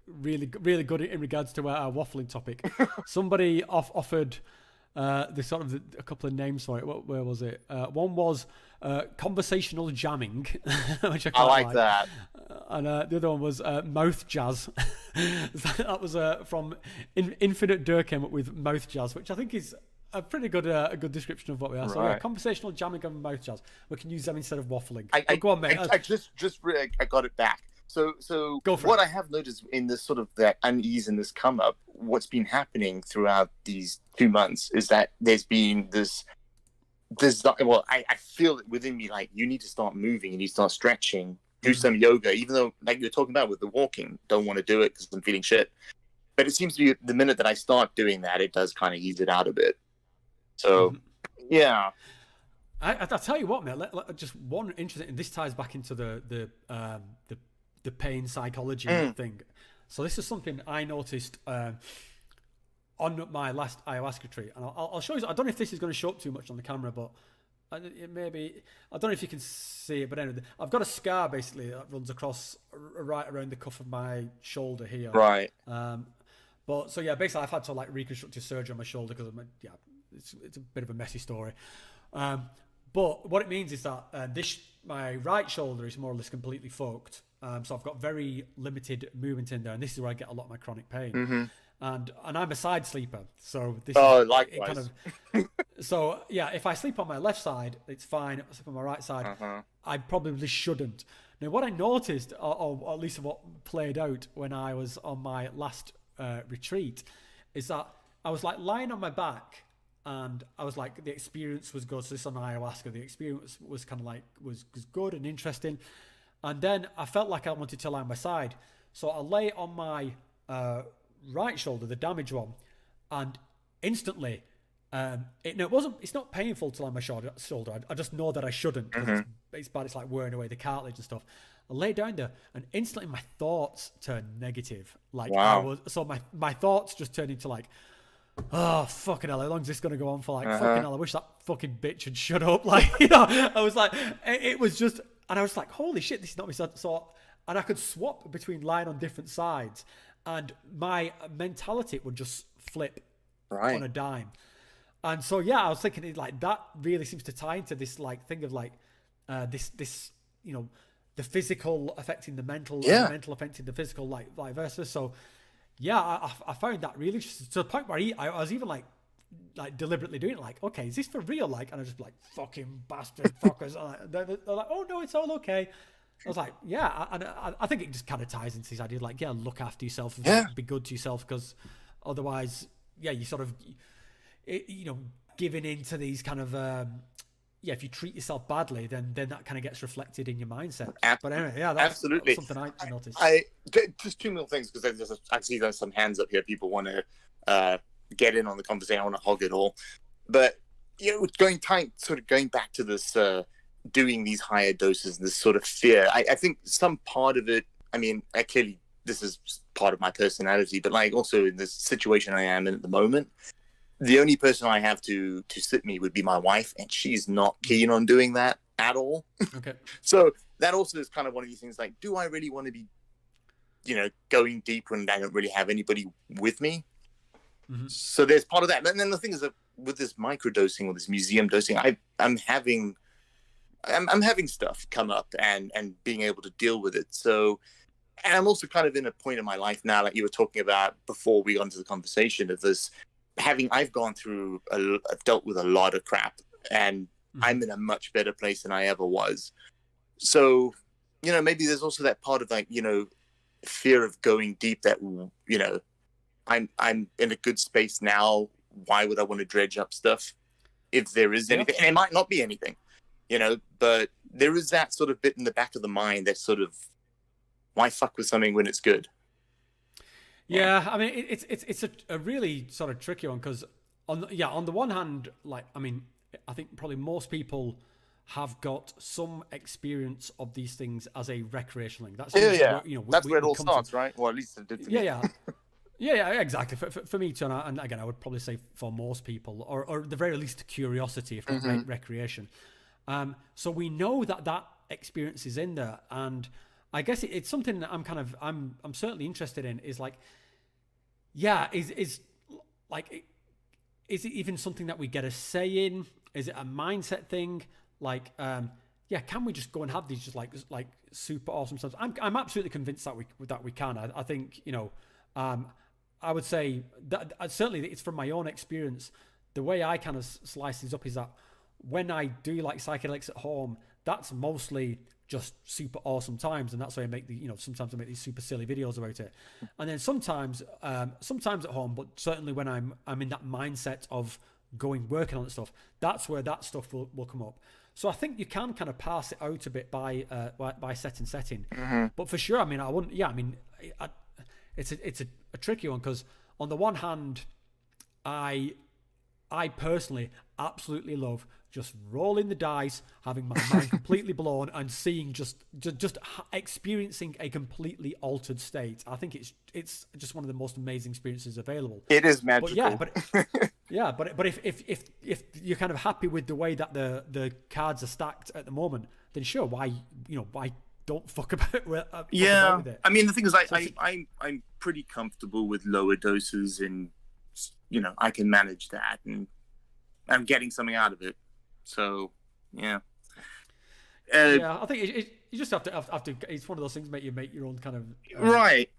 really good in regards to our waffling topic. Somebody offered this sort of a couple of names for it. Where was it? One was conversational jamming, which I like that. And the other one was mouth jazz. That was from Infinite Dur came up with mouth jazz, which I think is a pretty good a good description of what we are. Right. So yeah, conversational jamming and mouth jazz. We can use them instead of waffling. Go on, mate. I got it back. So what I have noticed in this sort of that unease in this come up, what's been happening throughout these 2 months is that there's been this I feel it within me, like you need to start moving, you need to start stretching, do some yoga, even though like you're talking about with the walking, don't want to do it because I'm feeling shit. But it seems to be the minute that I start doing that, it does kind of ease it out a bit. So, yeah. I'll tell you what, man. Just one interesting, and this ties back into the pain psychology thing. So this is something I noticed on my last ayahuasca retreat, and I'll show you. I don't know if this is going to show up too much on the camera, but it maybe I don't know if you can see it. But anyway, I've got a scar basically that runs across right around the cuff of my shoulder here. Right. But so yeah, basically I've had to like reconstructive surgery on my shoulder because it's a bit of a messy story. But what it means is that my right shoulder is more or less completely fucked. So I've got very limited movement in there, and this is where I get a lot of my chronic pain. Mm-hmm. And I'm a side sleeper, so this is likewise. So yeah, if I sleep on my left side, it's fine. If I sleep on my right side, I probably shouldn't. Now, what I noticed, or at least what played out when I was on my last retreat, is that I was like lying on my back, and I was like, the experience was good. So this on ayahuasca, the experience was kind of like was good and interesting. And then I felt like I wanted to lie on my side, so I lay on my right shoulder, the damaged one, and instantly, it's not painful to lie on my shoulder. I just know that I shouldn't. It's bad. It's like wearing away the cartilage and stuff. I lay down there, and instantly my thoughts turned negative. Like my thoughts just turned into like, oh fucking hell, how long is this gonna go on for? Like fucking hell, I wish that fucking bitch had shut up. Like I was like, it was just, and I was like, holy shit, this is not me. So and I could swap between lying on different sides, and my mentality would just flip on a dime. And so yeah, I was thinking like that really seems to tie into this like thing of like this the physical affecting the mental, and the mental affecting the physical, like vice versa. So yeah, I found that really just to the point where I was even like deliberately doing it, like, okay, is this for real? Like, and I was just like, fucking bastard fuckers. They're like, oh no, it's all okay. I was like, yeah, and I think it just kind of ties into this idea, like, yeah, look after yourself, and be good to yourself, because otherwise, yeah, you sort of, giving into these kind of, if you treat yourself badly, then that kind of gets reflected in your mindset. But anyway, yeah, that's absolutely something I noticed. Just two more things, because I see there's some hands up here. People want to get in on the conversation. I want to hog it all, but going back to this. Doing these higher doses and this sort of fear, I think some part of it, I mean, clearly this is part of my personality, but like also in this situation I am in at the moment, the only person I have to sit me would be my wife, and she's not keen on doing that at all. Okay. So that also is kind of one of these things, like, do I really want to be, going deep when I don't really have anybody with me? Mm-hmm. So there's part of that. And then the thing is that with this microdosing or this museum dosing, I'm having stuff come up and being able to deal with it. So, and I'm also kind of in a point in my life now, like you were talking about before we got into the conversation, of this I've gone through, I've dealt with a lot of crap, and I'm in a much better place than I ever was. So, maybe there's also that part of like, fear of going deep that, I'm in a good space now. Why would I want to dredge up stuff if there is anything? And it might not be anything, but there is that sort of bit in the back of the mind that sort of, why fuck with something when it's good? Yeah, I mean, it's a really sort of tricky one because on the one hand, like, I mean, I think probably most people have got some experience of these things as a recreational thing. That's where, that's where it all starts, right? Well, at least it did for me. Yeah, exactly. For me too, and again, I would probably say for most people, or at the very least, curiosity, if not recreation. So we know that experience is in there, and I guess it's something that I'm certainly interested in. Is like, is it even something that we get a say in? Is it a mindset thing? Like, can we just go and have these just like super awesome stuff? I'm absolutely convinced that we can. I think I would say that certainly it's from my own experience. The way I kind of slice these up is that when I do like psychedelics at home, that's mostly just super awesome times, and that's why I make sometimes I make these super silly videos about it. And then sometimes at home, but certainly when I'm in that mindset of working on that stuff, that's where that stuff will come up. So I think you can kind of pass it out a bit by setting. But for sure, I mean, I wouldn't. Yeah, I mean, it's a tricky one because on the one hand, I personally absolutely love just rolling the dice, having my mind completely blown, and seeing just experiencing a completely altered state. I think it's just one of the most amazing experiences available. It is magical. But if you're kind of happy with the way that the cards are stacked at the moment, then sure, why don't fuck about with it? I mean, the thing is, I'm pretty comfortable with lower doses, and I can manage that, and I'm getting something out of it. So yeah. I think you just have to. It's one of those things. You make your own kind of right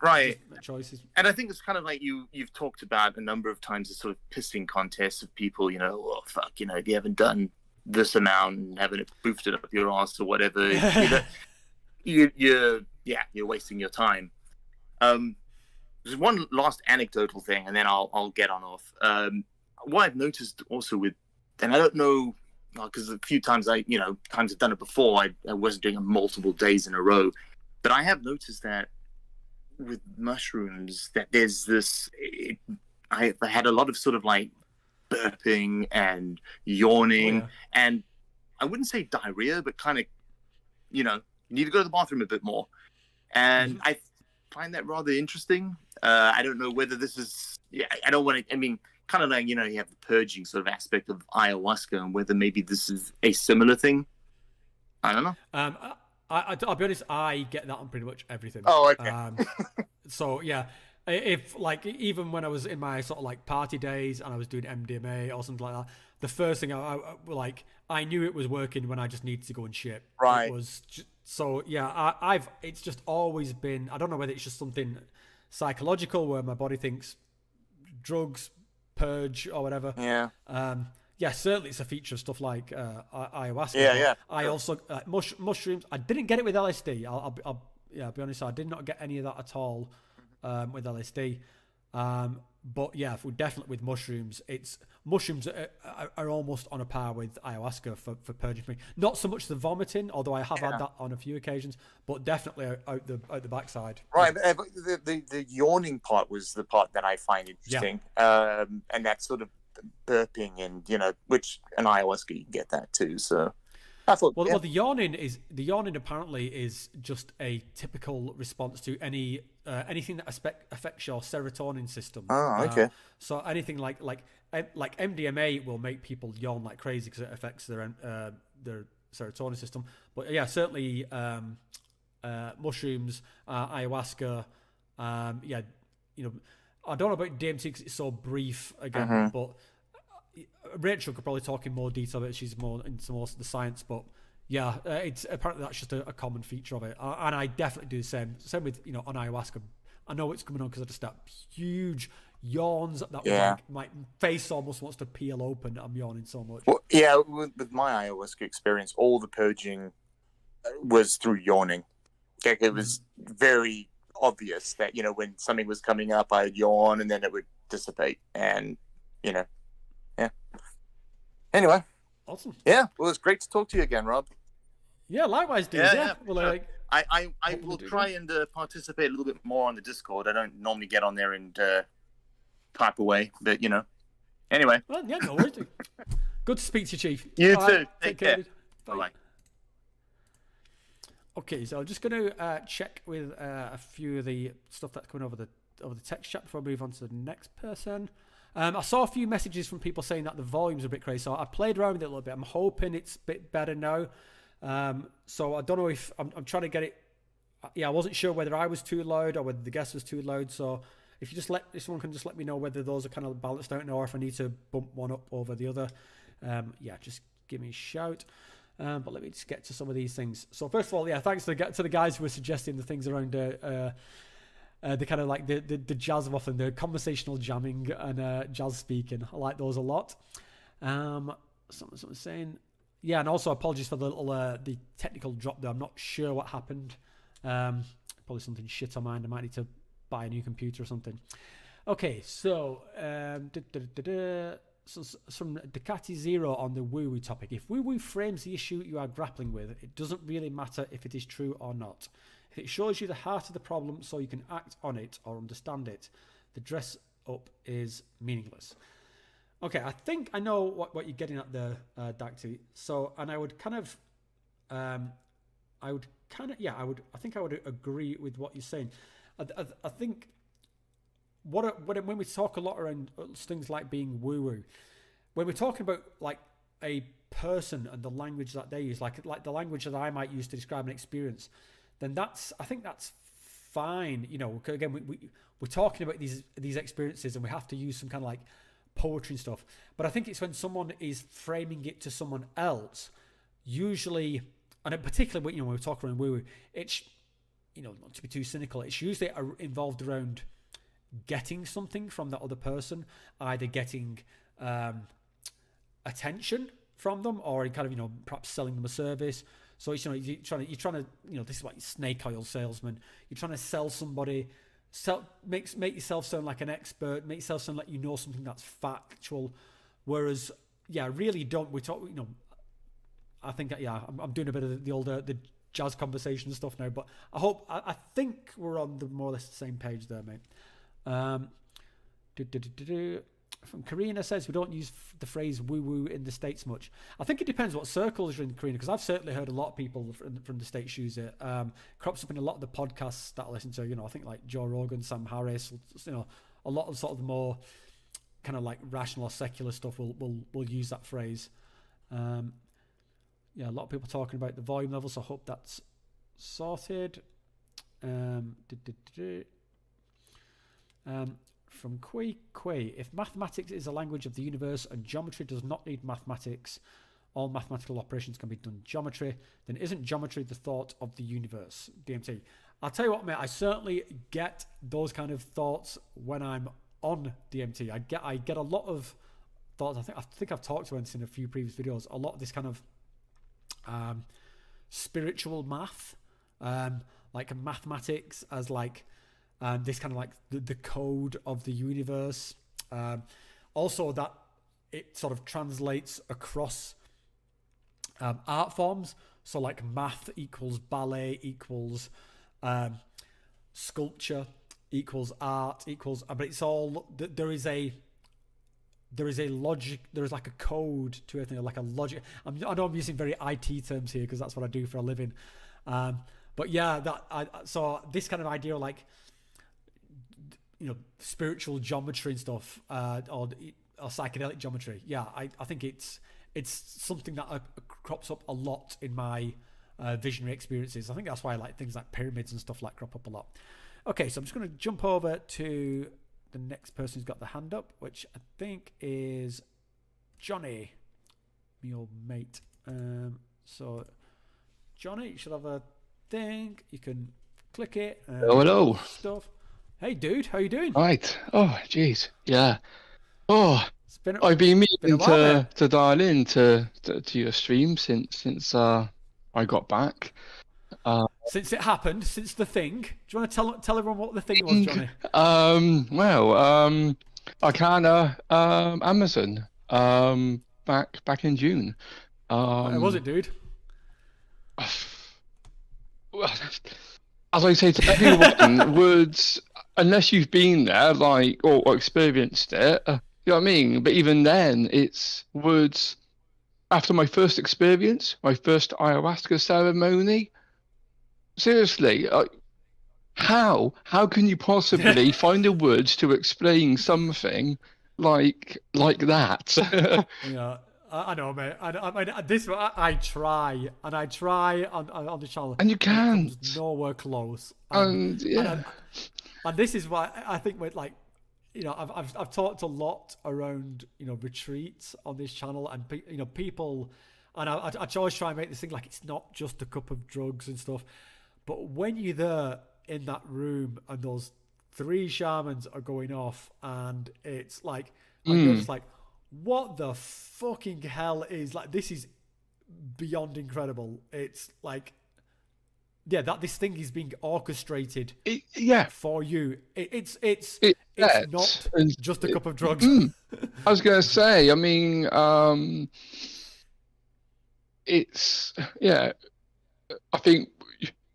choices. And I think it's kind of like you've talked about a number of times, the sort of pissing contests of people. Oh fuck, if you haven't done this amount and haven't boofed it up your ass or whatever, you're wasting your time. There's one last anecdotal thing, and then I'll get on off. What I've noticed also and I don't know, because a few times times I've done it before, I wasn't doing it multiple days in a row, but I have noticed that with mushrooms that there's this. I had a lot of sort of like burping and yawning, and I wouldn't say diarrhea, but kind of, you need to go to the bathroom a bit more, and I find that rather interesting. I don't know whether this is. I don't want to. I mean, kind of like you have the purging sort of aspect of ayahuasca, and whether maybe this is a similar thing. I don't know. I'll be honest. I get that on pretty much everything. Oh, okay. So yeah, if like even when I was in my sort of like party days and I was doing MDMA or something like that, the first thing I knew it was working when I just needed to go and shit. Right. It was so yeah. It's just always been. I don't know whether it's just something psychological where my body thinks drugs, purge or whatever. Yeah. Certainly it's a feature of stuff like ayahuasca. Yeah. I also mushrooms. I didn't get it with LSD. I'll be honest. I did not get any of that at all with LSD. But yeah, definitely with mushrooms, mushrooms are almost on a par with ayahuasca for purging for me. Not so much the vomiting, although I have had that on a few occasions, but definitely out the backside. Right, but the yawning part was the part that I find interesting, and that sort of burping and which an ayahuasca you can get that too. So I thought, well, the yawning apparently is just a typical response to anything that affects your serotonin system. Oh, okay. So anything like MDMA will make people yawn like crazy because it affects their serotonin system. But yeah, certainly mushrooms, ayahuasca. I don't know about DMT because it's so brief again, but Rachel could probably talk in more detail about it. She's more into most of the science, but yeah, it's apparently that's just a common feature of it, and I definitely do the same. Same with on ayahuasca. I know it's coming on because I just have huge yawns that my face almost wants to peel open. I'm yawning so much. Well, yeah, with my ayahuasca experience, all the purging was through yawning. It was very obvious that, you know, when something was coming up, I'd yawn and then it would dissipate. And, you know, yeah. Anyway. Awesome. Yeah, well, it's great to talk to you again, Rob. Yeah, likewise, dude. Yeah. Well, sure. I will try and participate a little bit more on the Discord. I don't normally get on there and type away, but, you know. Anyway. Well, yeah, no worries, dude. Good to speak to you, Chief. You All too. right, Take care. Bye. Okay, so I'm just going to check with a few of the stuff that's coming over the text chat before I move on to the next person. I saw a few messages from people saying that the volume's a bit crazy, so I played around with it a little bit. I'm hoping it's a bit better now. So I don't know if I'm trying to get it. Yeah, I wasn't sure whether I was too loud or whether the guest was too loud. So if someone can just let me know whether those are kind of balanced out or if I need to bump one up over the other. Yeah, just give me a shout. But let me just get to some of these things. So first of all, yeah, thanks to the guys who were suggesting the things around the kind of like the jazz waffling, the conversational jamming and jazz speaking. I like those a lot. Someone saying, yeah, and also apologies for the little the technical drop there. I'm not sure what happened. Probably something shit on mine. I might need to buy a new computer or something. Okay, so so from Ducati Zero on the woo-woo topic. If woo-woo frames the issue you are grappling with, it doesn't really matter if it is true or not. If it shows you the heart of the problem so you can act on it or understand it, the dress up is meaningless. Okay, I think I know what you're getting at there, Dacty. So, and I think I would agree with what you're saying. I think when we talk a lot around things like being woo-woo, when we're talking about like a person and the language that they use, like the language that I might use to describe an experience, then I think that's fine. You know, again, we're talking about these experiences and we have to use some kind of like poetry and stuff. But I think it's when someone is framing it to someone else, usually, and particularly, you know, when we talk around woo-woo, it's, you know, not to be too cynical, it's usually involved around getting something from that other person, either getting attention from them or kind of, you know, perhaps selling them a service. So it's, you know, you're trying to, you know, this is like snake oil salesman. You're trying to sell somebody, make yourself sound like an expert, make yourself sound like you know something that's factual. Whereas, yeah, really don't. We talk, you know, I think, yeah, I'm doing a bit of the older the jazz conversation stuff now, but I think we're on the more or less the same page there, mate. From Karina says we don't use the phrase woo-woo in the States much. I think it depends what circles you're in, Karina, because I've certainly heard a lot of people from the States use it. Crops up in a lot of the podcasts that I listen to, you know, I think like Joe Rogan, Sam Harris, you know, a lot of sort of the more kind of like rational or secular stuff will use that phrase. Yeah, a lot of people talking about the volume level, so I hope that's sorted. From Quay, if mathematics is a language of the universe and geometry does not need mathematics, all mathematical operations can be done geometry, then isn't geometry the thought of the universe? DMT. I'll tell you what, mate, I certainly get those kind of thoughts when I'm on DMT. I get a lot of thoughts. I think I've talked about this in a few previous videos. A lot of this kind of spiritual math, like mathematics as like this kind of like the code of the universe. Also that it sort of translates across art forms. So like math equals ballet equals sculpture equals art equals, but it's all, there is a logic, there is like a code to everything, like a logic. I know I'm using very IT terms here because that's what I do for a living. But yeah, so this kind of idea of like, you know, spiritual geometry and stuff, or psychedelic geometry. Yeah, I think it's something that crops up a lot in my visionary experiences. I think that's why I like things like pyramids and stuff like crop up a lot. Okay, so I'm just going to jump over to the next person who's got the hand up, which I think is Johnny, my old mate. So Johnny, you should have a thing. You can click it. Hello. Stuff. Hey, dude, how you doing? Right. Oh, jeez. Yeah. Oh, I've I've been meaning to dial in to your stream since I got back. Since it happened, since the thing. Do you want to tell everyone what the thing was, Johnny? Arcana, Amazon, back in June. What was it, dude? Well, as I say to everyone, words, unless you've been there, like, or experienced it, you know what I mean? But even then, it's words. After my first experience, my first ayahuasca ceremony, seriously, how can you possibly find the words to explain something like that? Yeah, I know, mate. I mean, this I try and I try on the channel, And you and it comes can't. nowhere close. And yeah, And this is why I think with like, I've talked a lot around retreats on this channel, and people, and I always try and make this thing like it's not just a cup of drugs and stuff, but when you're there in that room and those 3 shamans are going off, and it's like, and you're just like, what the fucking hell is like? This is beyond incredible. It's like, yeah, that this thing is being orchestrated for you. It's not just a cup of drugs. I was gonna say, I mean, it's I think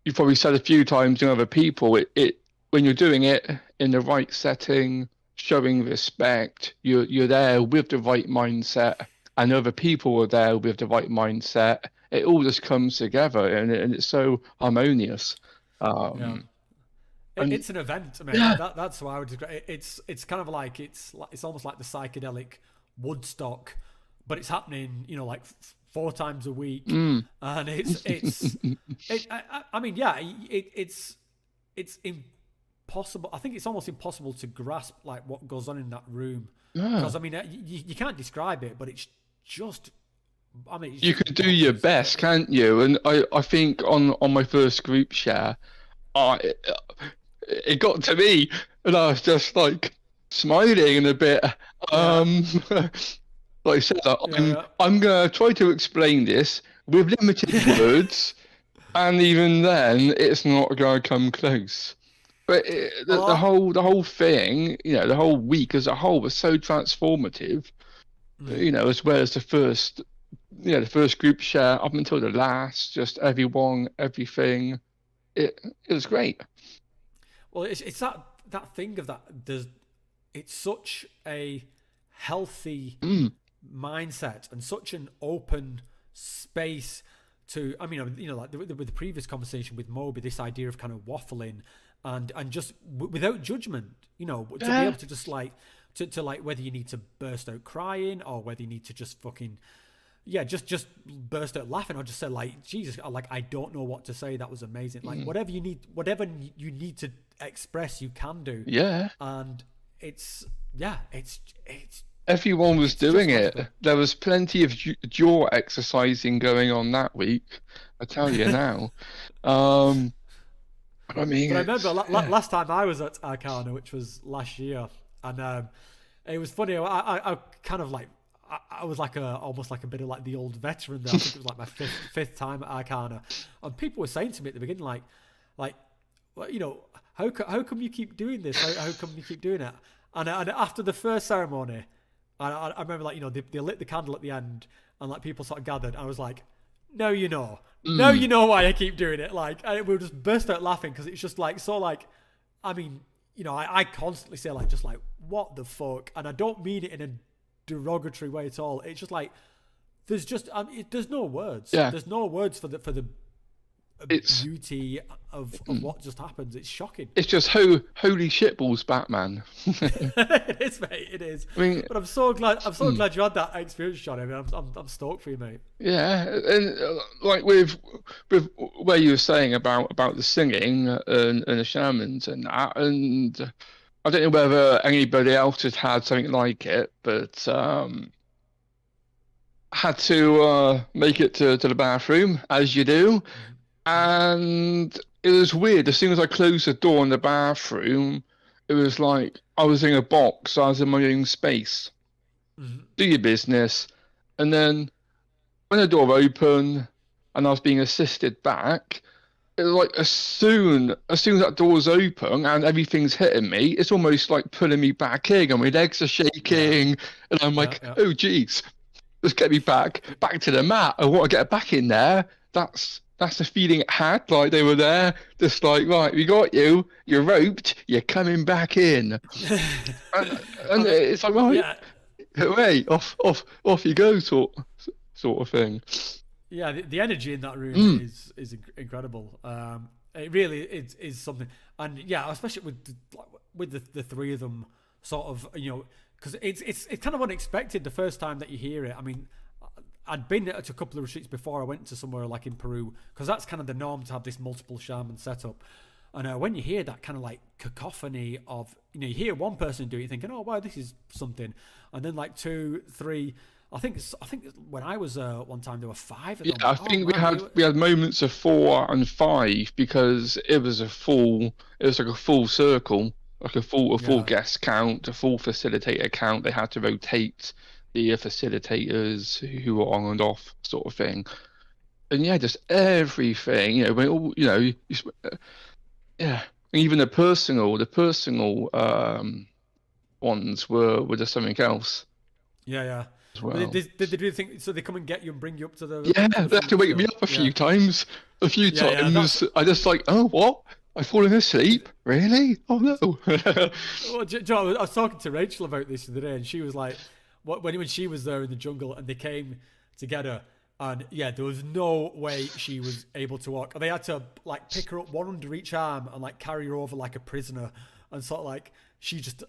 you've probably said a few times to other people, it when you're doing it in the right setting, showing respect, you're there with the right mindset, and other people are there with the right mindset. It all just comes together, and it's so harmonious. It's an event, man. Yeah. That's why I would describe it. It's kind of like it's almost like the psychedelic Woodstock, but it's happening, like 4 times a week, and it's impossible. I think it's almost impossible to grasp like what goes on in that room, because I mean you can't describe it, but it's just. I mean, You could do your best, can't you? And I think on my first group share, it got to me, and I was just like smiling a bit. Like I said, I'm gonna try to explain this with limited words, and even then, it's not gonna come close. But the whole thing, the whole week as a whole was so transformative. As well as the first group share up until the last, just everyone, everything. It was great. Well, it's that thing of that. It's such a healthy mindset and such an open space to. I mean, like with the previous conversation with Moby, this idea of kind of waffling and just without judgment. To be able to just like to like whether you need to burst out crying or whether you need to just fucking. Yeah, just burst out laughing or just say like, Jesus, like I don't know what to say. That was amazing. Like whatever you need to express, you can do. Yeah. And it's everyone was doing it. There was plenty of jaw exercising going on that week. I tell you now. I mean, but I remember last time I was at Arcana, which was last year, and it was funny. I kind of like. I was like almost like a bit of like the old veteran there. I think it was like my fifth time at Arcana, and people were saying to me at the beginning, like, well, how come you keep doing this? How come you keep doing it? And after the first ceremony, I remember like they lit the candle at the end, and like people sort of gathered. And I was like, now you know why I keep doing it. Like we just burst out laughing because it's just like so like, I mean, I constantly say like just like what the fuck, and I don't mean it in a derogatory way at all. It's just like there's just there's no words. Yeah. There's no words for the beauty of what just happens. It's shocking. It's just holy shitballs, Batman. It is, mate. It is. I mean, but I'm so glad you had that experience, John. I mean, I'm stoked for you, mate. Yeah, and like with where you were saying about the singing and the shamans and that, and I don't know whether anybody else has had something like it, but had to make it to the bathroom, as you do. And it was weird. As soon as I closed the door in the bathroom, it was like I was in a box. I was in my own space. Do your business. And then when the door opened and I was being assisted back, like as soon as that door's open and everything's hitting me, it's almost like pulling me back in, and my legs are shaking, and I'm like, oh geez, let's get me back to the mat. I want to get back in there. That's the feeling it had. Like they were there, just like, right, we got you. You're roped. You're coming back in. and it's like, right, away, off you go, sort of thing. Yeah, the energy in that room is incredible. It really is something, and yeah, especially with the three of them, sort of, you know, because it's kind of unexpected the first time that you hear it. I mean, I'd been at a couple of retreats before I went to somewhere like in Peru, because that's kind of the norm to have this multiple shaman setup. And when you hear that kind of like cacophony of, you know, you hear one person do it, you're thinking, oh wow, this is something, and then like 2, 3. I think when I was one time there were 5 of them. Yeah, I think we had moments of 4 and 5 because it was like a full circle, like a full guest count, a full facilitator count. They had to rotate the facilitators who were on and off, sort of thing. And yeah, just everything, you know, when all, you know, yeah, and even the personal ones were just something else. Yeah. Well. Did they do think so? They come and get you and bring you up to the. Yeah, they have to wake me up a few times. I just like, oh, what? I've fallen asleep? Really? Oh no. Well, Joe, I was talking to Rachel about this the other day, and she was like, when she was there in the jungle and they came together, and yeah, there was no way she was able to walk. They had to like pick her up one under each arm and like carry her over like a prisoner, and sort of like.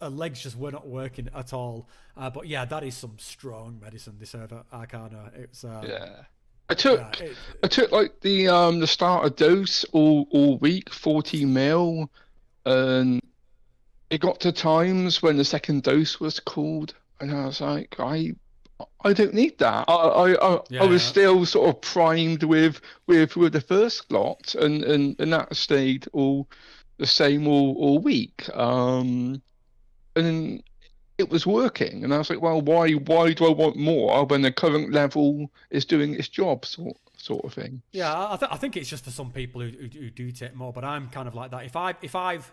Her legs just were not working at all. But yeah, that is some strong medicine, this Arcana. It's I took like the starter dose all week, 40 mil, and it got to times when the second dose was called, and I was like, I don't need that. I was still sort of primed with the first lot, and that stayed all the same all week. And it was working, and I was like, well, why do I want more when the current level is doing its job, sort of thing. Yeah, I think it's just for some people who do take more, but I'm kind of like that. If I've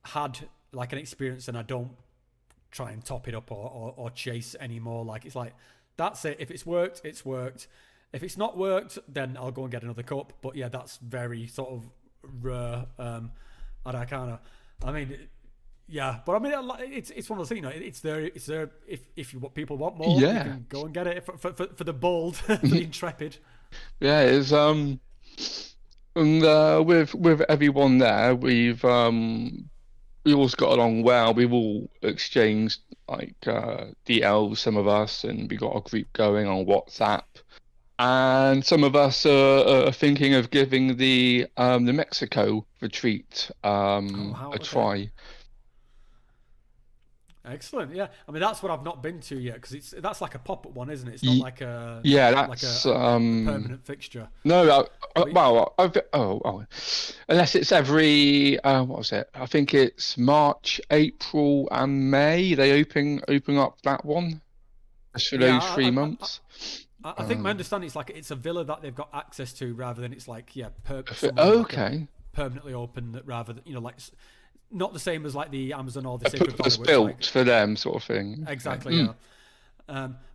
had like an experience and I don't try and top it up or chase anymore, like it's like that's it. If it's worked, it's worked. If it's not worked, then I'll go and get another cup. But yeah, that's very sort of rare at Arcana. I mean. Yeah, but I mean, it's one of those things. You know, it's there. If people want more, you can go and get it for the bold, for the intrepid. Yeah, it's and with everyone there, we all got along well. We've all exchanged like DLs, some of us, and we got a group going on WhatsApp. And some of us are thinking of giving the Mexico retreat a try. Excellent, yeah. I mean, that's what I've not been to yet, because that's like a pop-up one, isn't it? It's not like a that's like a permanent fixture. No, unless it's every what was it? I think it's March, April, and May. They open up that one for those 3 months. I think my understanding is like it's a villa that they've got access to, rather than it's like permanently open, rather than, you know, like. Not the same as like the Amazon or the Sacred Valley. Built like, for them, sort of thing. Exactly. Yeah.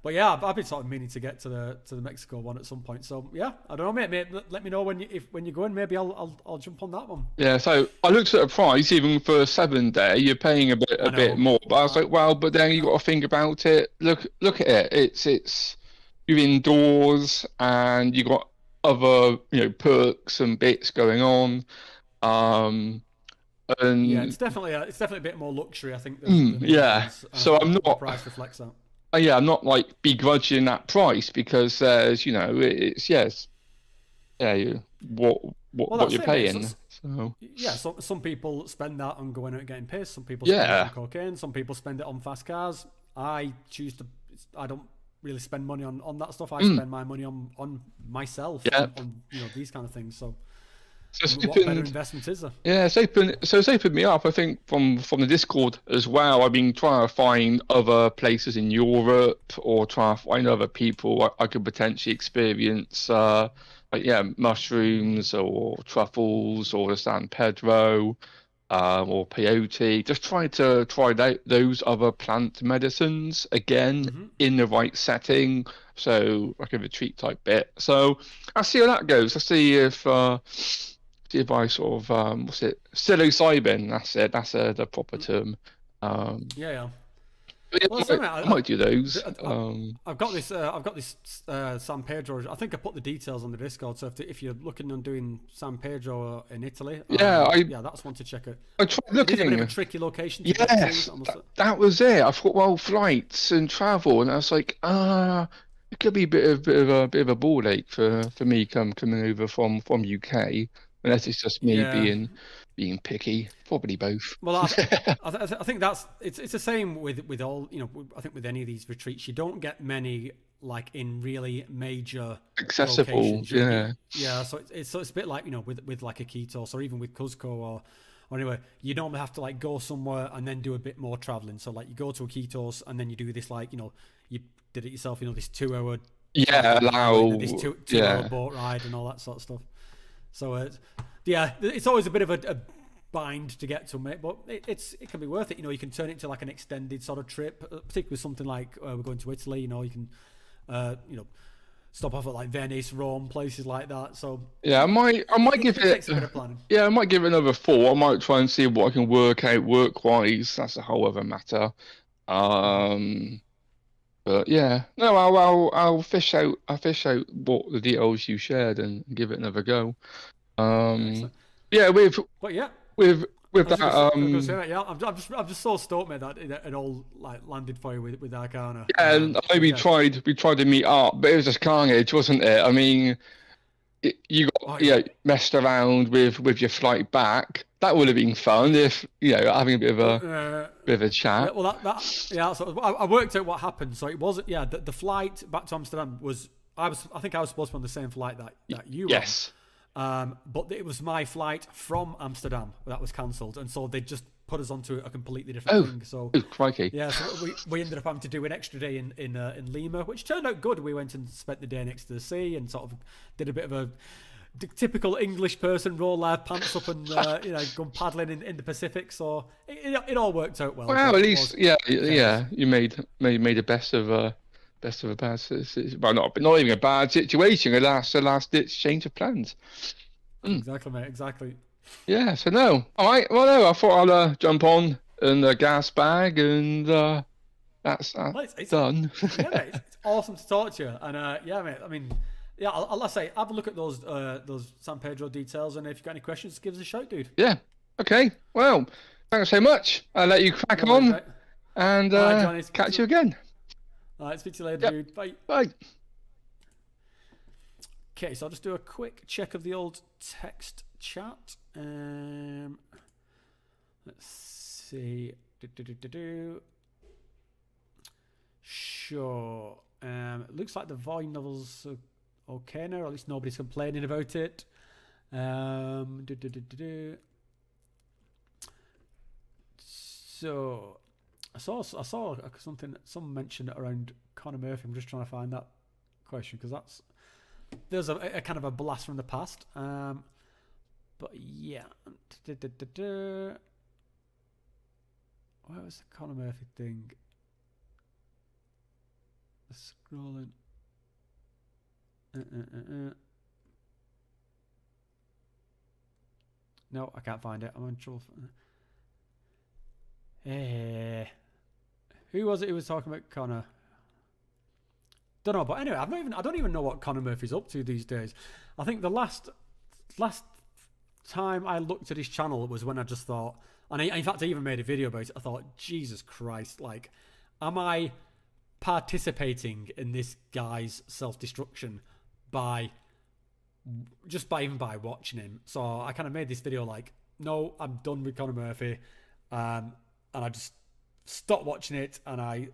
But yeah, I've been sort of meaning to get to the Mexico one at some point. So yeah, I don't know, mate. Let me know when you're going. Maybe I'll jump on that one. Yeah. So I looked at the price. Even for a 7-day, you're paying a bit more. But I was like, well, but then you got to think about it. Look at it. It's you're indoors and you got other perks and bits going on. And yeah, it's definitely a bit more luxury, I think. So I'm not. The price reflects that. Yeah, I'm not like begrudging that price, because there's it's what you're paying. So yeah, some people spend that on going out and getting pissed. Some people spend it on cocaine. Some people spend it on fast cars. I don't really spend money on that stuff. I spend my money on myself. On these kind of things. So. What better investment is there? Yeah, it's opened me up. I think from the Discord as well. I've been trying to find other places in Europe, or trying to find other people I could potentially experience mushrooms or truffles or the San Pedro, or peyote. Just try out those other plant medicines again in the right setting. So like a retreat type bit. So I'll see how that goes. I'll see if I sort of what's it, psilocybin. That's it. That's the proper term. Yeah. Yeah, Well, I might do those. I've got this San Pedro. I think I put the details on the Discord. So if you're looking on doing San Pedro in Italy, that's one to check out. I tried looking. It is a bit of a tricky location. To get to, that was it. I thought, well, flights and travel, and I was like, it could be a bit of a ball ache for me coming over from UK, unless it's just me being picky. Probably both. Well, I think it's the same with all, I think with any of these retreats, you don't get many like in really major accessible locations. Yeah. So it's a bit like, with like a Iquitos or even with Cuzco or anyway, you normally have to like go somewhere and then do a bit more traveling. So like you go to Iquitos and then you do this, like, you did it yourself, this 2-hour this 2-hour boat ride and all that sort of stuff. So it's always a bit of a bind to get to, mate, but it can be worth it. You can turn it into like an extended sort of trip, particularly with something like we're going to Italy. You can stop off at like Venice, Rome, places like that. So I might give it. Takes a bit of planning. Yeah, I might give it another 4. I might try and see what I can work out work-wise. That's a whole other matter. But yeah, no, I'll fish out what the details you shared and give it another go. With that, I'm just so stoked, mate, that it all like landed for you with Arcana. Yeah, and we tried to meet up, but it was just carnage, wasn't it? I mean, you got messed around with your flight back. That would have been fun if having a bit of a chat. So I worked out what happened. So it was the flight back to Amsterdam was I think I was supposed to be on the same flight that you were. Yes. But it was my flight from Amsterdam that was cancelled, and so they just put us onto a completely different thing. So crikey. Yeah, so we ended up having to do an extra day in Lima, which turned out good. We went and spent the day next to the sea and sort of did a bit of a typical English person, roll our pants up and go paddling in the Pacific. So it all worked out well. Well, at least you made the best of a bad situation. Well, not even a bad situation. A last ditch change of plans. Exactly, mate. Exactly. Yeah. So no. All right. Well, no. I thought I'll jump on in the gas bag, and that's it's done. Yeah, mate. It's awesome to talk to you. And mate. I mean, I'll say have a look at those San Pedro details, and if you've got any questions, give us a shout, dude. Yeah. Okay. Well, thanks so much. I'll let you crack on, mate. And Johnny, catch you again. All right, speak to you later, dude. Bye. Bye. Okay, so I'll just do a quick check of the old text chat. Let's see. Sure. It looks like the volume levels are okay now, or at least nobody's complaining about it. So I saw something, someone mentioned around Conor Murphy. I'm just trying to find that question because there's a kind of a blast from the past. But yeah, where was the Conor Murphy thing? Scrolling. No, I can't find it. I'm in trouble. Who was it who was talking about Conor? Don't know, but anyway, I don't even know what Conor Murphy's up to these days. I think the last time I looked at his channel was when I just thought, and in fact I even made a video about it. I thought, Jesus Christ, like, am I participating in this guy's self-destruction by watching him? So I kind of made this video like, no, I'm done with Conor Murphy, and I just stopped watching it. And I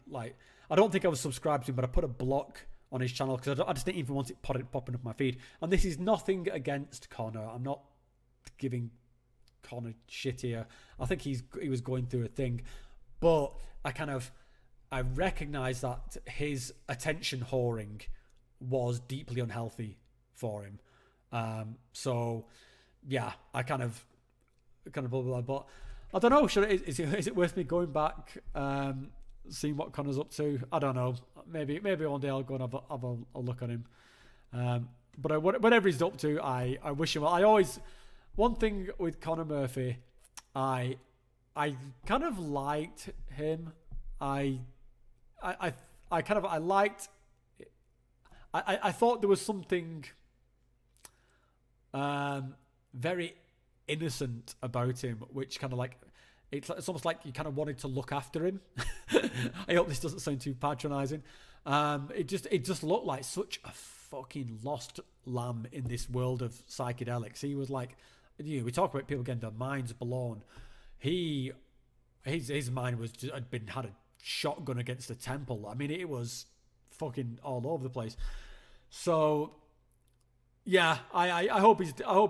don't think I was subscribed to him, but I put a block on his channel because I just didn't even want it popping up my feed. And this is nothing against Conor. I'm not giving Conor shit here. I think he was going through a thing, but I recognise that his attention whoring was deeply unhealthy for him. So yeah, I kind of blah, blah, blah. But I don't know. Is it worth me going back, seeing what Connor's up to? I don't know. Maybe one day I'll go and have a look at him. But whatever he's up to, I wish him well. One thing with Connor Murphy, I kind of liked him. I thought there was something very innocent about him, which kind of like it's almost like you kind of wanted to look after him. I hope this doesn't sound too patronizing. It just looked like such a fucking lost lamb in this world of psychedelics. He was like, we talk about people getting their minds blown. His mind had a shotgun against the temple. I mean, it was fucking all over the place. So yeah, I hope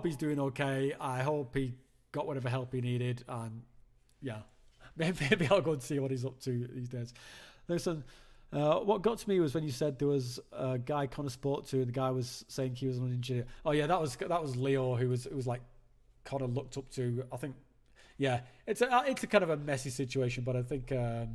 he's doing okay. I hope he got whatever help he needed, and yeah, maybe I'll go and see what he's up to these days. Listen, what got to me was when you said there was a guy Connor spoke to, and the guy was saying he was an engineer. Oh yeah, that was Leo, who was like Connor looked up to. I think, yeah, it's a kind of a messy situation, but I think I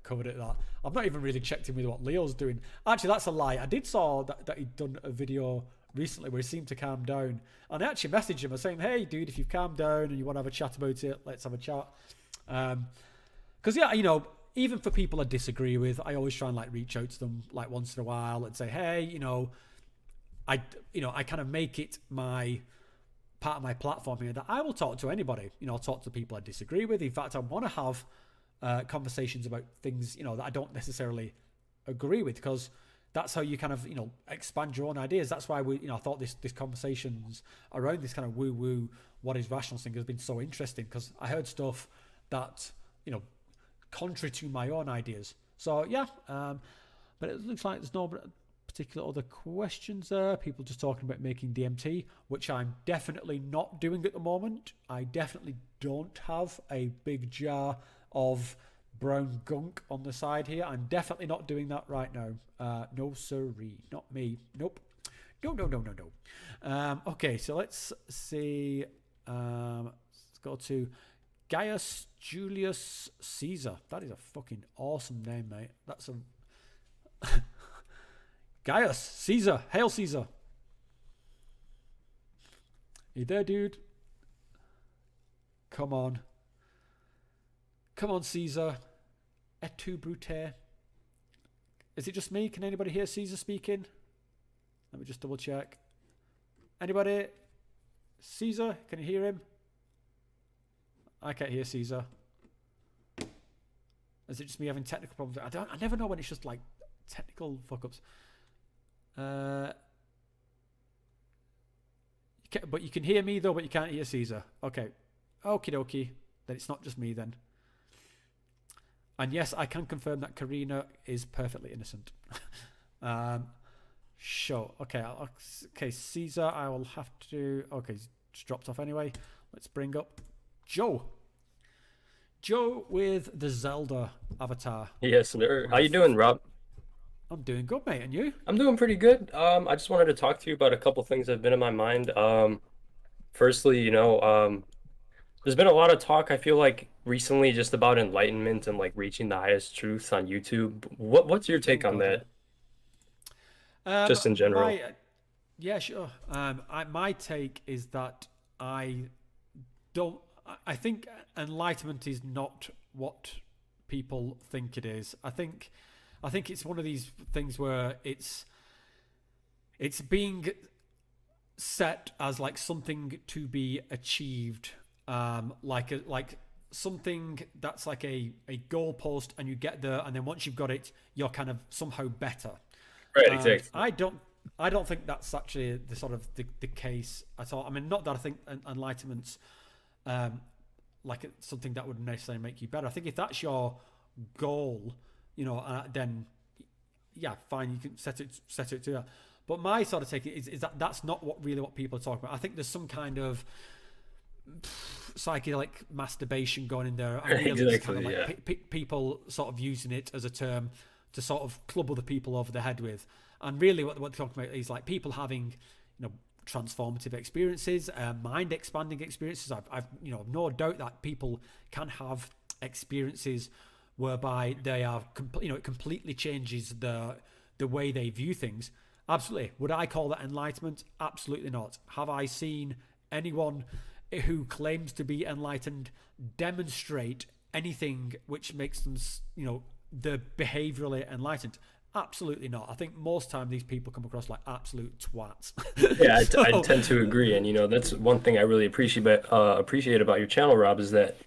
covered it. That I've not even really checked in with what Leo's doing. Actually, that's a lie. I did saw that he'd done a video recently where he seemed to calm down, and I actually messaged him. I was saying, "Hey, dude, if you've calmed down and you want to have a chat about it, let's have a chat." Because yeah, even for people I disagree with, I always try and like reach out to them like once in a while and say, "Hey, I kind of make it my part of my platform here that I will talk to anybody. I'll talk to people I disagree with. In fact, I want to have conversations about things that I don't necessarily agree with, because that's how you kind of expand your own ideas. That's why I thought this conversations around this kind of woo woo what is rational thing has been so interesting, because I heard stuff that contrary to my own ideas. So yeah, but it looks like there's no particular other questions there. People just talking about making DMT, which I'm definitely not doing at the moment. I definitely don't have a big jar of brown gunk on the side here. I'm definitely not doing that right now. No siree, not me. Nope. No. Okay, so let's see. Let's go to Gaius Julius Caesar. That is a fucking awesome name, mate. That's a Gaius Caesar. Hail Caesar. You there, dude? Come on, Caesar. Et tu, Brute? Is it just me? Can anybody hear Caesar speaking? Let me just double check. Anybody? Caesar? Can you hear him? I can't hear Caesar. Is it just me having technical problems? I never know when it's just like technical fuck-ups. But you can hear me though, but you can't hear Caesar. Okay. Okie dokie. Then it's not just me then. And yes, I can confirm that Karina is perfectly innocent. Sure. Okay. Okay, Caesar, I will have to... Okay, he's just dropped off anyway. Let's bring up Joe. Joe with the Zelda avatar. Yes, sir. How you doing, Rob? I'm doing good, mate. And you? I'm doing pretty good. I just wanted to talk to you about a couple things that have been in my mind. Firstly, there's been a lot of talk, I feel like, recently just about enlightenment and like reaching the highest truths on YouTube. What's your take on that? Just in general. Yeah, sure. My take is that I think enlightenment is not what people think it is. I think it's one of these things where it's being set as like something to be achieved, like something that's like a goalpost, and you get there, and then once you've got it, you're kind of somehow better. Right, exactly. I don't think that's actually the sort of the case at all. I mean, not that I think enlightenment's like it's something that would necessarily make you better. I think if that's your goal, then yeah, fine, you can set it to that. But my sort of take is that that's not what people are talking about. I think there's some kind of psychedelic masturbation going in there. I really exactly, kind of like people sort of using it as a term to sort of club other people over the head with. And really what they're talking about is like people having, you know, transformative experiences, mind expanding experiences. I've you know, no doubt that people can have experiences whereby they are, you know, it completely changes the way they view things. Absolutely. Would I call that enlightenment? Absolutely not. Have I seen anyone who claims to be enlightened demonstrate anything which makes them, you know, the behaviorally enlightened? Absolutely not. I think most time these people come across like absolute twats. Yeah, I tend to agree, and you know that's one thing I really appreciate about your channel, Rob, is that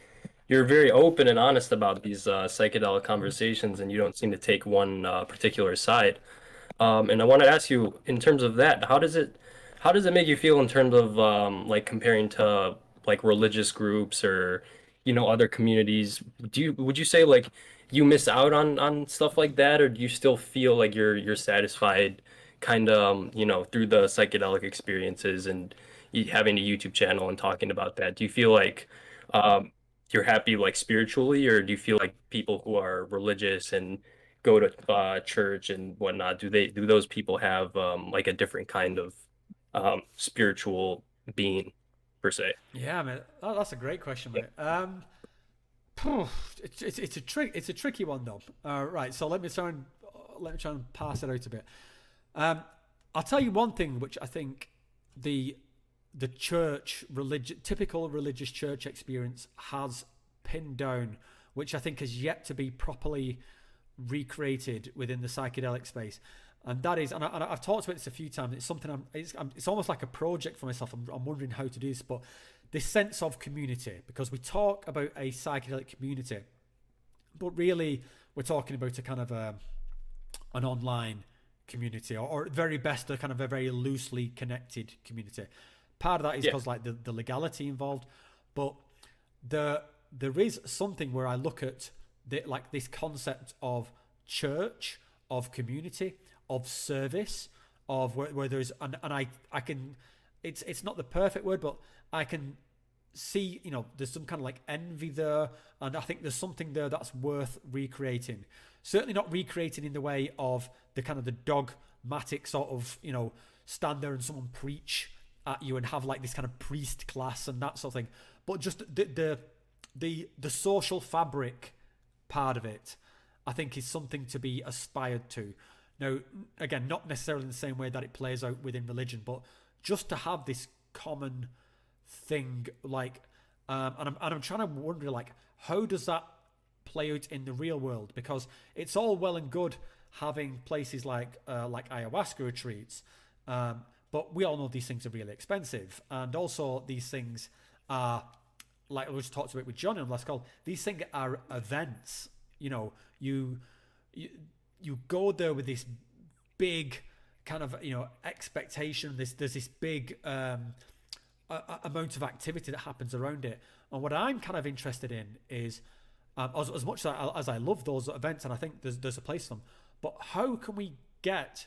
you're very open and honest about these psychedelic conversations, and you don't seem to take one particular side. And I want to ask you, in terms of that, how does it make you feel in terms of like comparing to like religious groups or, you know, other communities? Would you say like you miss out on stuff like that, or do you still feel like you're satisfied kind of, you know, through the psychedelic experiences and having a YouTube channel and talking about that? Do you feel like um, you're happy like spiritually, or do you feel like people who are religious and go to church and whatnot, do those people have like a different kind of spiritual being per se? Yeah, man, that's a great question, mate. It's a tricky one though. Right, so let me try and pass it out a bit. I'll tell you one thing which I think the typical religious church experience has pinned down, which I think has yet to be properly recreated within the psychedelic space, and that is, and I've talked about this a few times. It's something it's almost like a project for myself. I'm wondering how to do this, but this sense of community, because we talk about a psychedelic community, but really we're talking about a kind of an online community, or at very best a kind of a very loosely connected community. Part of that is because like the legality involved, but there is something where I look at like this concept of church, of community, of service, of where there's and I can, it's not the perfect word, but I can see, you know, there's some kind of like envy there, and I think there's something there that's worth recreating. Certainly not recreating in the way of the kind of the dogmatic sort of, you know, stand there and someone preach at you and have like this kind of priest class and that sort of thing, but just the social fabric part of it, I think, is something to be aspired to. Now, again, not necessarily in the same way that it plays out within religion, but just to have this common thing, like, and I'm trying to wonder, like, how does that play out in the real world? Because it's all well and good having places like ayahuasca retreats, but we all know these things are really expensive, and also these things are, like we just talked about with John on the last call, these things are events. You know, you go there with this big kind of, you know, expectation. There's this big amount of activity that happens around it. And what I'm kind of interested in is, as much as I love those events, and I think there's a place for them, but how can we get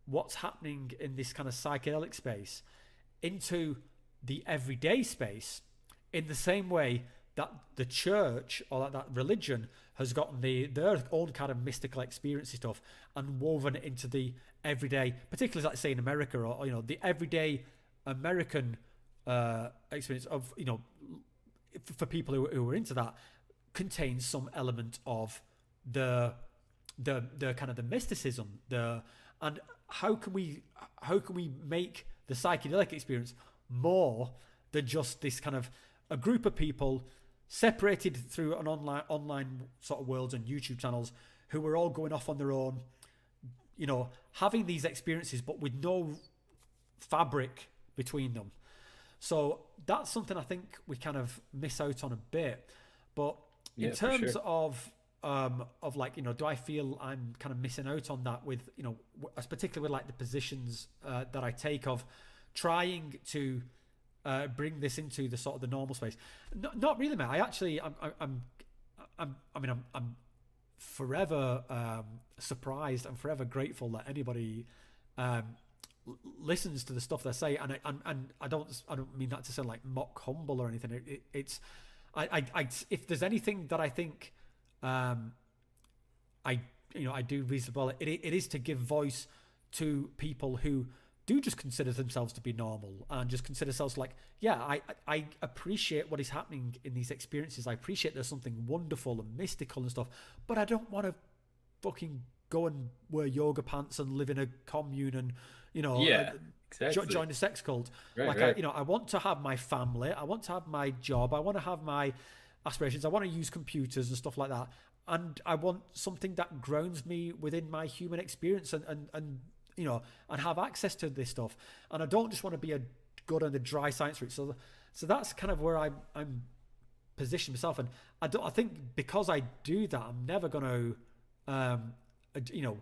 what's happening in this kind of psychedelic space into the everyday space, in the same way that the church or that religion has gotten their own kind of mystical experience stuff and woven it into the everyday, particularly like say in America, or you know, the everyday American experience of, you know, for people who are into that, contains some element of the kind of the mysticism, and how can we make the psychedelic experience more than just this kind of a group of people separated through an online sort of worlds and YouTube channels who were all going off on their own, you know, having these experiences but with no fabric between them. So that's something I think we kind of miss out on a bit. But in terms of like, you know, do I feel I'm kind of missing out on that with, you know, particularly with like the positions that I take of trying to bring this into the sort of the normal space? Not really, man. I'm forever surprised and forever grateful that anybody listens to the stuff they say, and I don't mean that to sound like mock humble or anything. It's if there's anything that I think I do reasonably well, it is to give voice to people who do just consider themselves to be normal and just consider themselves like, yeah, I appreciate what is happening in these experiences. I appreciate there's something wonderful and mystical and stuff, but I don't want to fucking go and wear yoga pants and live in a commune and, you know, exactly. join a sex cult. Right, like, right. I want to have my family. I want to have my job. I want to have my aspirations. I want to use computers and stuff like that. And I want something that grounds me within my human experience and you know, and have access to this stuff. And I don't just want to be a good on the dry science route. So that's kind of where I'm positioned myself. And I think because I do that, I'm never going to, you know,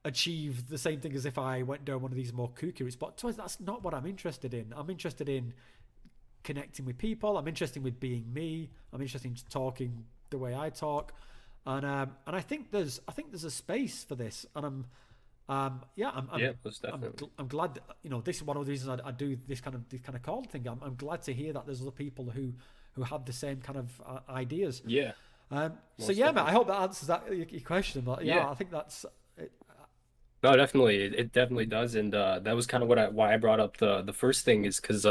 achieve the same thing as if I went down one of these more kooky routes. But that's not what I'm interested in. I'm interested in connecting with people. I'm interested with being me. I'm interested in talking the way I talk. And I think there's a space for this. And I'm glad that, you know, this is one of the reasons I do this kind of call thing. I'm glad to hear that there's other people who have the same kind of ideas. Yeah. So yeah, mate, I hope that answers your question. But yeah, I think that's it. No, definitely, it definitely does, and that was kind of why I brought up the first thing is because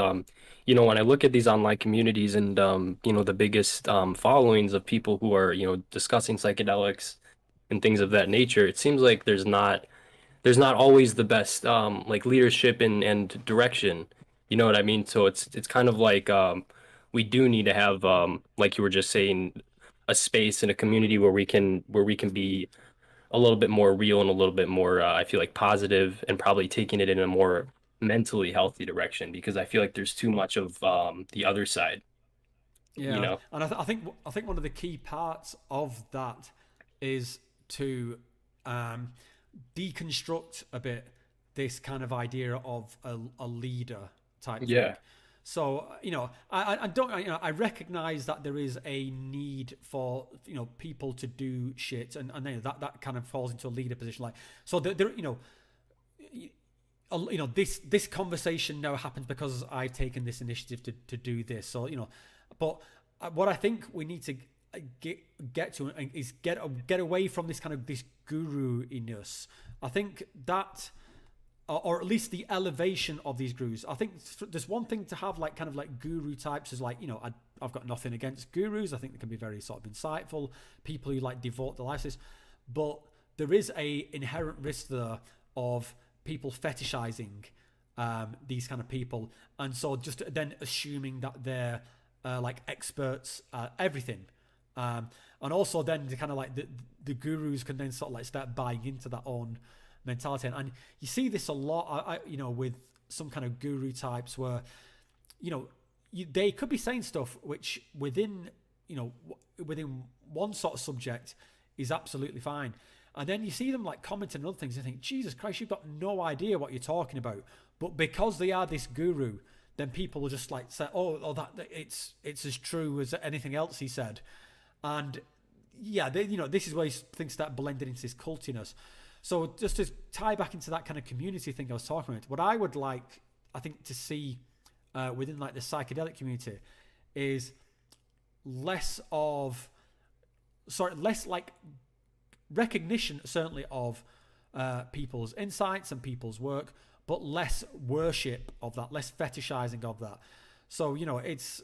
you know, when I look at these online communities and you know, the biggest followings of people who are, you know, discussing psychedelics and things of that nature, it seems like there's not always the best like leadership and direction. You know what I mean? So it's kind of like we do need to have like you were just saying, a space and a community where we can be a little bit more real and a little bit more I feel like positive, and probably taking it in a more mentally healthy direction, because I feel like there's too much of the other side. Yeah, You know? and I think one of the key parts of that is to deconstruct a bit this kind of idea of a leader type thing. So, you know, I don't, you know, I recognize that there is a need for, you know, people to do shit, and you know, that kind of falls into a leader position. Like, so there, you know, this conversation now happens because I've taken this initiative to do this. So, you know, but what I think we need to get to is get away from this kind of this guru-iness. I think that, or at least the elevation of these gurus. I think there's one thing to have like kind of like guru types, is like, you know, I've got nothing against gurus. I think they can be very sort of insightful, people who like devote their lives to this, but there is a inherent risk there of people fetishizing these kind of people, and so just then assuming that they're like experts at everything, and also then the kind of like the gurus can then sort of like start buying into that own mentality. And you see this a lot, you know, with some kind of guru types where, you know, they could be saying stuff which within one sort of subject is absolutely fine, and then you see them like commenting on other things and think, Jesus Christ, you've got no idea what you're talking about. But because they are this guru, then people will just like say, oh that it's as true as anything else he said. And yeah, you know, this is where things start blending into this cultiness. So just to tie back into that kind of community thing I was talking about, what I would like, I think, to see within like the psychedelic community is less like recognition, certainly, of people's insights and people's work, but less worship of that, less fetishizing of that. So, you know, it's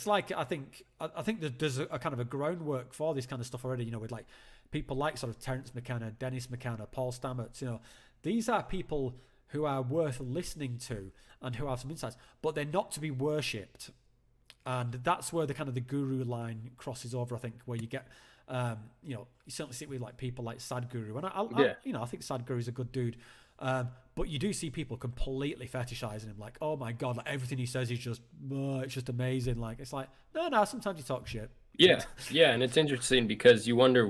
like, I think that there's a kind of a groundwork for this kind of stuff already, you know, with like people like sort of Terence McKenna, Dennis McKenna, Paul Stamets. You know, these are people who are worth listening to and who have some insights, but they're not to be worshipped. And that's where the kind of the guru line crosses over, I think, where you get, you know, you certainly see it with like people like Sadhguru. And I think Sadhguru's a good dude. But you do see people completely fetishizing him, like, oh my God, like everything he says is just, it's just amazing. Like, it's like, no, sometimes you talk shit. Yeah, and it's interesting because you wonder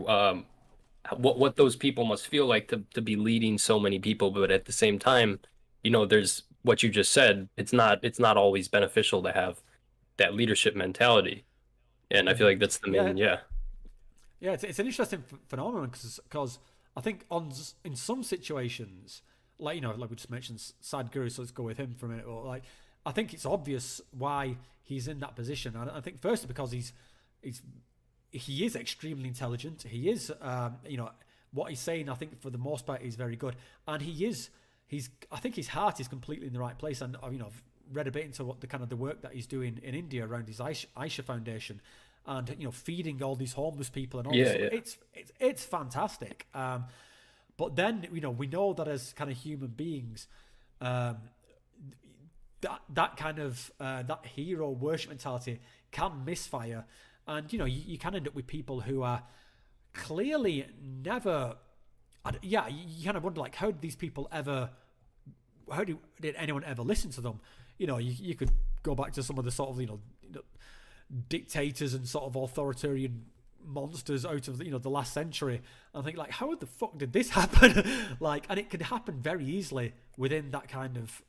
what those people must feel like to be leading so many people, but at the same time, you know, there's what you just said. It's not always beneficial to have that leadership mentality, and I feel like that's the main. Yeah, it's an interesting phenomenon because I think in some situations, like, you know, like we just mentioned Sadhguru, so let's go with him for a minute. Or like, I think it's obvious why he's in that position. And I think firstly because he is extremely intelligent. He is, you know, what he's saying, I think for the most part is very good, and he is I think his heart is completely in the right place. And you know, I've read a bit into what the work that he's doing in India around his Aisha Foundation, and you know, feeding all these homeless people and all this. It's fantastic. But then, you know, we know that as kind of human beings, that kind of that hero worship mentality can misfire, and you know, you can end up with people who are clearly never. You kind of wonder, like, how did these people ever? Did anyone ever listen to them? You know, you could go back to some of the sort of, you know, dictators and sort of authoritarian monsters out of, you know, the last century, and think, like, how the fuck did this happen? Like, and it could happen very easily within that kind of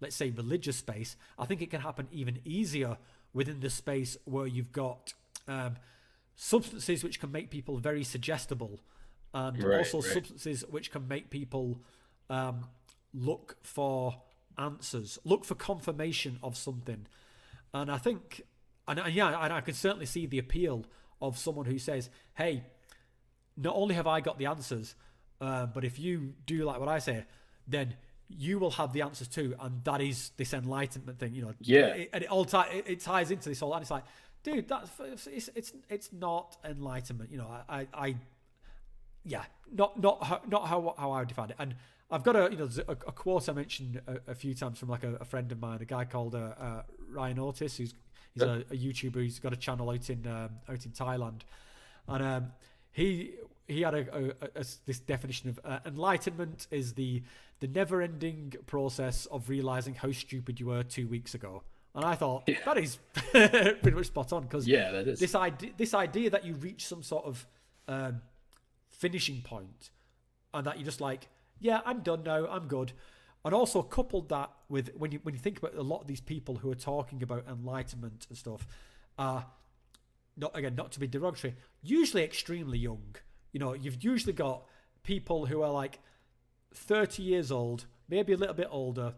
let's say religious space. I think it can happen even easier within the space where you've got substances which can make people very suggestible, and substances which can make people look for answers, look for confirmation of something. And I think, and I could certainly see the appeal of someone who says, hey, not only have I got the answers, but if you do like what I say, then you will have the answers too. And that is this enlightenment thing, you know. And it all it ties into this whole, and it's like, dude, it's not enlightenment, you know. Not how I would define it. And I've got a quote I mentioned a few times from like a friend of mine, a guy called Ryan Otis, he's a YouTuber who's got a channel out in Thailand, and he had this definition of enlightenment is the never-ending process of realizing how stupid you were 2 weeks ago. And I thought that is pretty much spot on, because that is this idea that you reach some sort of finishing point, and that you're just like, yeah, I'm done now, I'm good. And also coupled that with when you think about a lot of these people who are talking about enlightenment and stuff, not to be derogatory, usually extremely young. You know, you've usually got people who are like 30 years old, maybe a little bit older,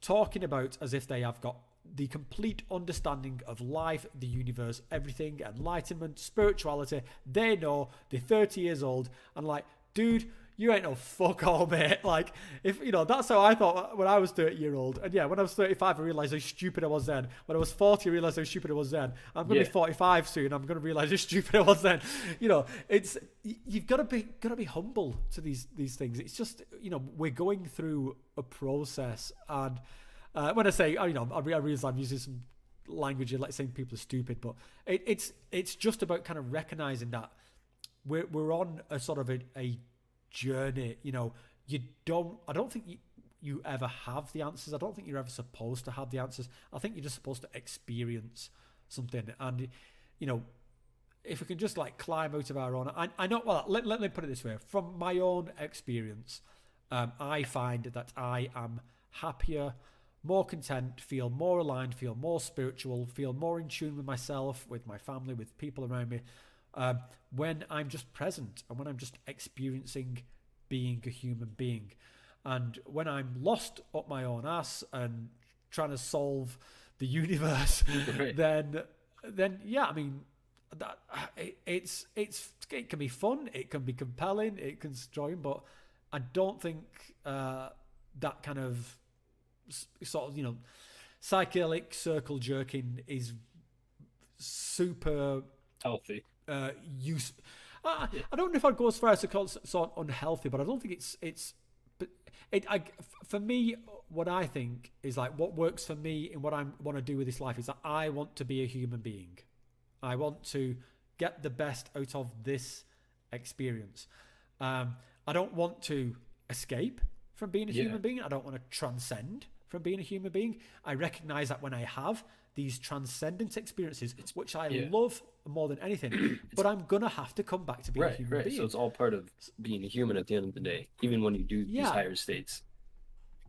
talking about as if they have got the complete understanding of life, the universe, everything, enlightenment, spirituality. They know, they're 30 years old, and like, dude, you ain't no fuck all, mate. Like, if you know, that's how I thought when I was 30-year-old. And yeah, when I was 35, I realized how stupid I was then. When I was 40, I realized how stupid I was then. I'm gonna be 45 soon. I'm gonna realize how stupid I was then. You know, it's, you've got to be humble to these things. It's just, you know, we're going through a process, and when I say, you know, I realize I'm using some language like saying people are stupid, but it's just about kind of recognizing that we're on a sort of a journey. You know, I don't think you ever have the answers. I don't think you're ever supposed to have the answers. I think you're just supposed to experience something. And, you know, if we can just like climb out of our own, I know, well, let me put it this way. From my own experience, I find that I am happier, more content, feel more aligned, feel more spiritual, feel more in tune with myself, with my family, with people around me, when I'm just present and when I'm just experiencing being a human being. And when I'm lost up my own ass and trying to solve the universe, then yeah, I mean, that it can be fun, it can be compelling, it can destroy, but I don't think that kind of sort of, you know, psychedelic circle jerking is super healthy. I don't know if I'd go as far as to call it sort of unhealthy, but I don't think for me, what I think is like what works for me and what I want to do with this life is that I want to be a human being. I want to get the best out of this experience. I don't want to escape from being a human being. I don't want to transcend from being a human being. I recognize that when I have these transcendent experiences, which I love more than anything, but I'm gonna have to come back to being a human being. So it's all part of being a human at the end of the day, even when you do these higher states.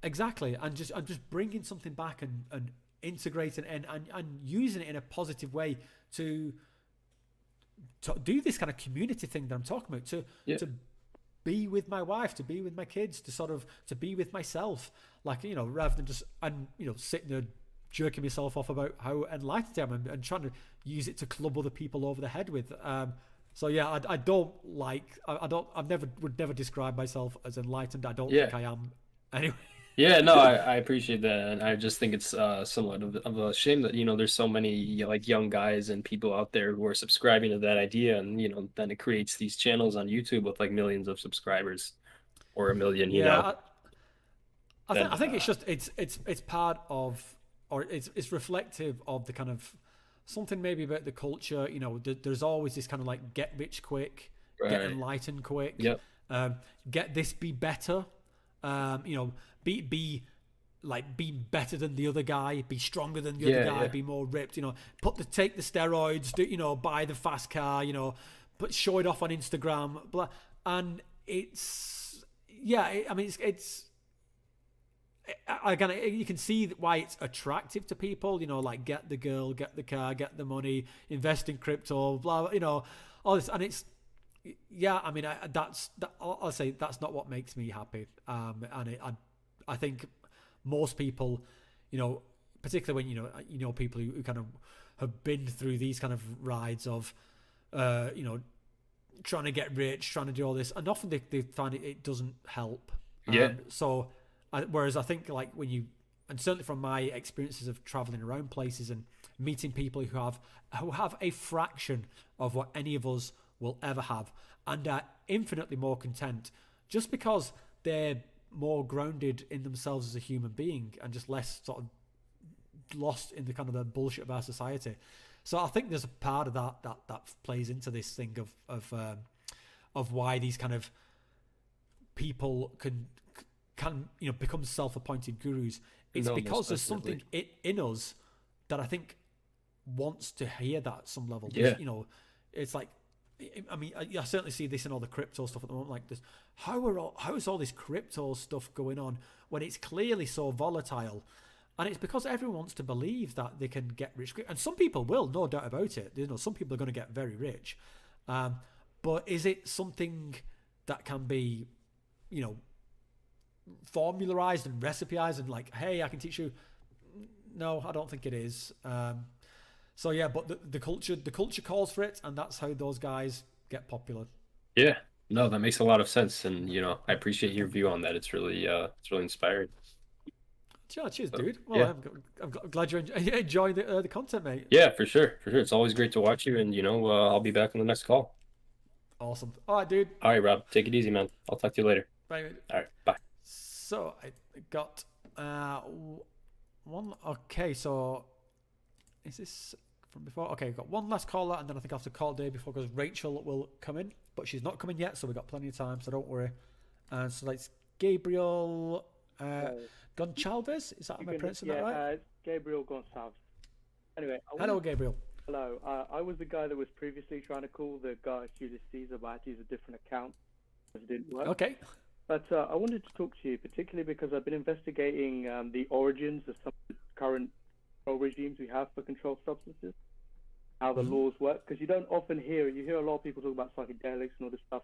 Exactly, and just bringing something back and integrating and using it in a positive way to do this kind of community thing that I'm talking about, to be with my wife, to be with my kids, to be with myself, like, you know, rather than just, and, you know, sitting there jerking myself off about how enlightened I am and trying to use it to club other people over the head with. So yeah, I don't like, would never describe myself as enlightened. I don't think I am Anyway. Yeah, no, I appreciate that, and I just think it's somewhat of a shame that there's so many like young guys and people out there who are subscribing to that idea, and then it creates these channels on YouTube with like millions of subscribers or a million, Yeah, I and think it's just it's part of, or it's reflective of the kind of something maybe about the culture. There's always this kind of like get rich quick, get right, enlightened quick, yep, get this, be better, be like be better than the other guy, be stronger than the other yeah, guy, yeah, be more ripped. Take the steroids, buy the fast car, but show it off on Instagram, blah, and it's yeah. I mean, it's again, you can see why it's attractive to people. Like get the girl, get the car, get the money, invest in crypto, blah. All this, and it's yeah. I mean, I'll say that's not what makes me happy. I think most people, particularly when people who kind of have been through these kind of rides of, trying to get rich, trying to do all this, and often they find it doesn't help. yeah, Whereas I think like and certainly from my experiences of traveling around places and meeting people who have a fraction of what any of us will ever have, and are infinitely more content, just because they're more grounded in themselves as a human being and just less sort of lost in the kind of the bullshit of our society. So I think there's a part of that plays into this thing of why these kind of people can become self-appointed gurus. It's no, because most there's something definitely. in us that I think wants to hear that at some level. Yeah. It's like, I mean, I certainly see this in all the crypto stuff at the moment. Like this, how is all this crypto stuff going on when it's clearly so volatile? And it's because everyone wants to believe that they can get rich quick, and some people will, no doubt about it. Some people are going to get very rich, but is it something that can be, formularized and recipeized and like, hey, I can teach you? No, I don't think it is. So yeah, but the culture calls for it, and that's how those guys get popular. Yeah, no, that makes a lot of sense, and I appreciate your view on that. It's really inspiring. Cheers, So, dude. Well, yeah, I'm glad you're enjoying the content, mate. yeah, for sure, for sure. It's always great to watch you, and I'll be back on the next call. Awesome. All right, dude. All right, Rob, take it easy, man. I'll talk to you later. Bye, mate. All right, bye. So I got one. Okay, so is this from before? Okay, I've got one last caller, and then I think I have to call day before, because Rachel will come in, but she's not coming yet, so we've got plenty of time, so don't worry. And so it's Gabriel Goncalves. Is that, am I pronouncing that right? Gabriel Gonçalves. Anyway, Hello, Gabriel. Hello. I was the guy that was previously trying to call the guy Julius Caesar, but I had to use a different account because it didn't work. Okay. But I wanted to talk to you, particularly because I've been investigating the origins of some of the current control regimes we have for controlled substances, how the laws work. Because you hear a lot of people talk about psychedelics and all this stuff.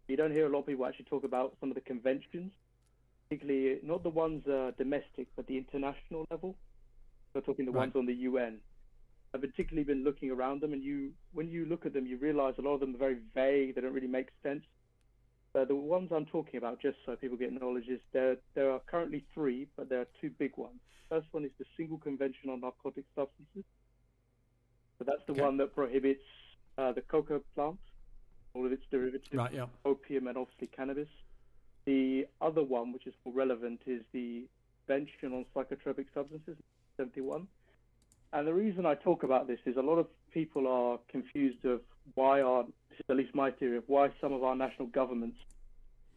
You don't hear a lot of people actually talk about some of the conventions, particularly not the ones domestic, but the international level. We're talking the ones on the UN. I've particularly been looking around them, and when you look at them, you realize a lot of them are very vague. They don't really make sense. The ones I'm talking about, just so people get knowledge, is there are currently 3, but there are 2 big ones. First one is the Single Convention on Narcotic Substances. So that's the one that prohibits the coca plant, all of its derivatives, opium, and obviously cannabis. The other one, which is more relevant, is the Convention on Psychotropic Substances, 71. And the reason I talk about this is a lot of people are confused of this is at least my theory, of why some of our national governments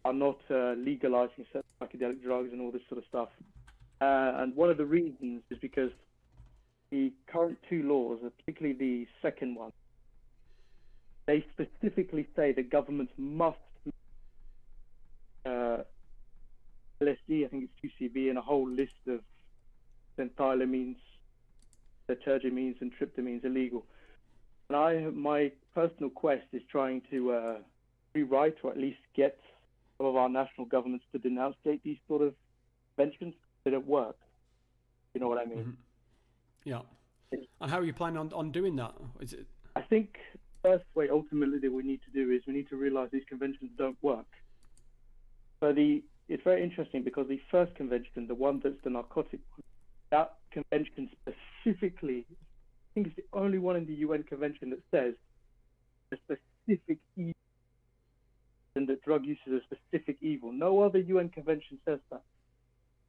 are not legalizing certain psychedelic drugs and all this sort of stuff. And one of the reasons is because the current 2 laws, particularly the second one, they specifically say that governments must LSD, I think it's 2CB, and a whole list of phenethylamines, tertylamines, and tryptamines illegal. And my personal quest is trying to rewrite, or at least get some of our national governments to denunciate these sort of conventions. They don't work. You know what I mean? Mm-hmm. Yeah. And how are you planning on doing that? Is it? I think the first way, ultimately, that we need to do is we need to realize these conventions don't work. So the it's very interesting because the first convention, the one that's the narcotic, that convention specifically, I think it's the only one in the UN convention that says a specific evil and that drug use is a specific evil. No other UN convention says that.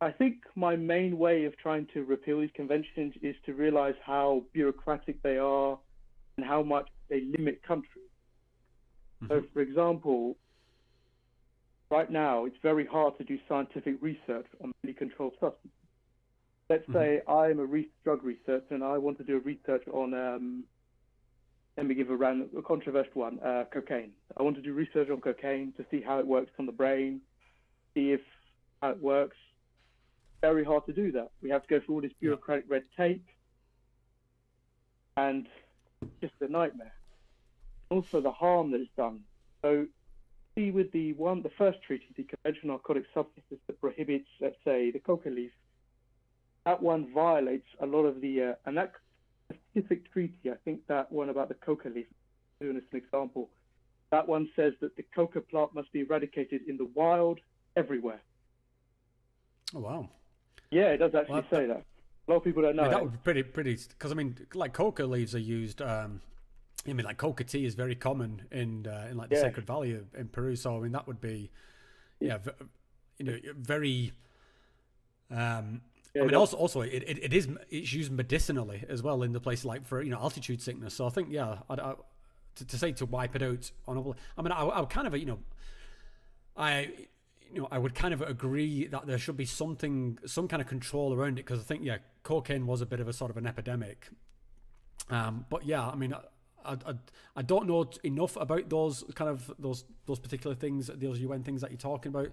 I think my main way of trying to repeal these conventions is to realize how bureaucratic they are and how much they limit countries. So, for example, right now, it's very hard to do scientific research on many controlled substances. Let's say I'm a drug researcher and I want to do a research on, let me give a controversial one, cocaine. I want to do research on cocaine to see how it works on the brain, see how it works. Very hard to do that. We have to go through all this bureaucratic red tape, and it's just a nightmare. Also, the harm that is done. So, see with the first treaty, the Convention on Narcotic Substances that prohibits, let's say, the coca leaf, that one violates a lot of the, and that specific treaty, I think that one about the coca leaf, doing as an example, that one says that the coca plant must be eradicated in the wild, everywhere. Oh, wow. Yeah, it does actually say that. A lot of people don't know. I mean, that would be pretty, because I mean, like coca leaves are used. I mean, like coca tea is very common in like the Sacred Valley in Peru. So I mean, that would be, very. I mean, also it's used medicinally as well in the place like for altitude sickness. So I think to say to wipe it out on. I mean, I would kind of I would kind of agree that there should be some kind of control around it, because I think cocaine was a bit of a sort of an epidemic. But yeah, I mean, I don't know enough about those particular things, those UN things that you're talking about,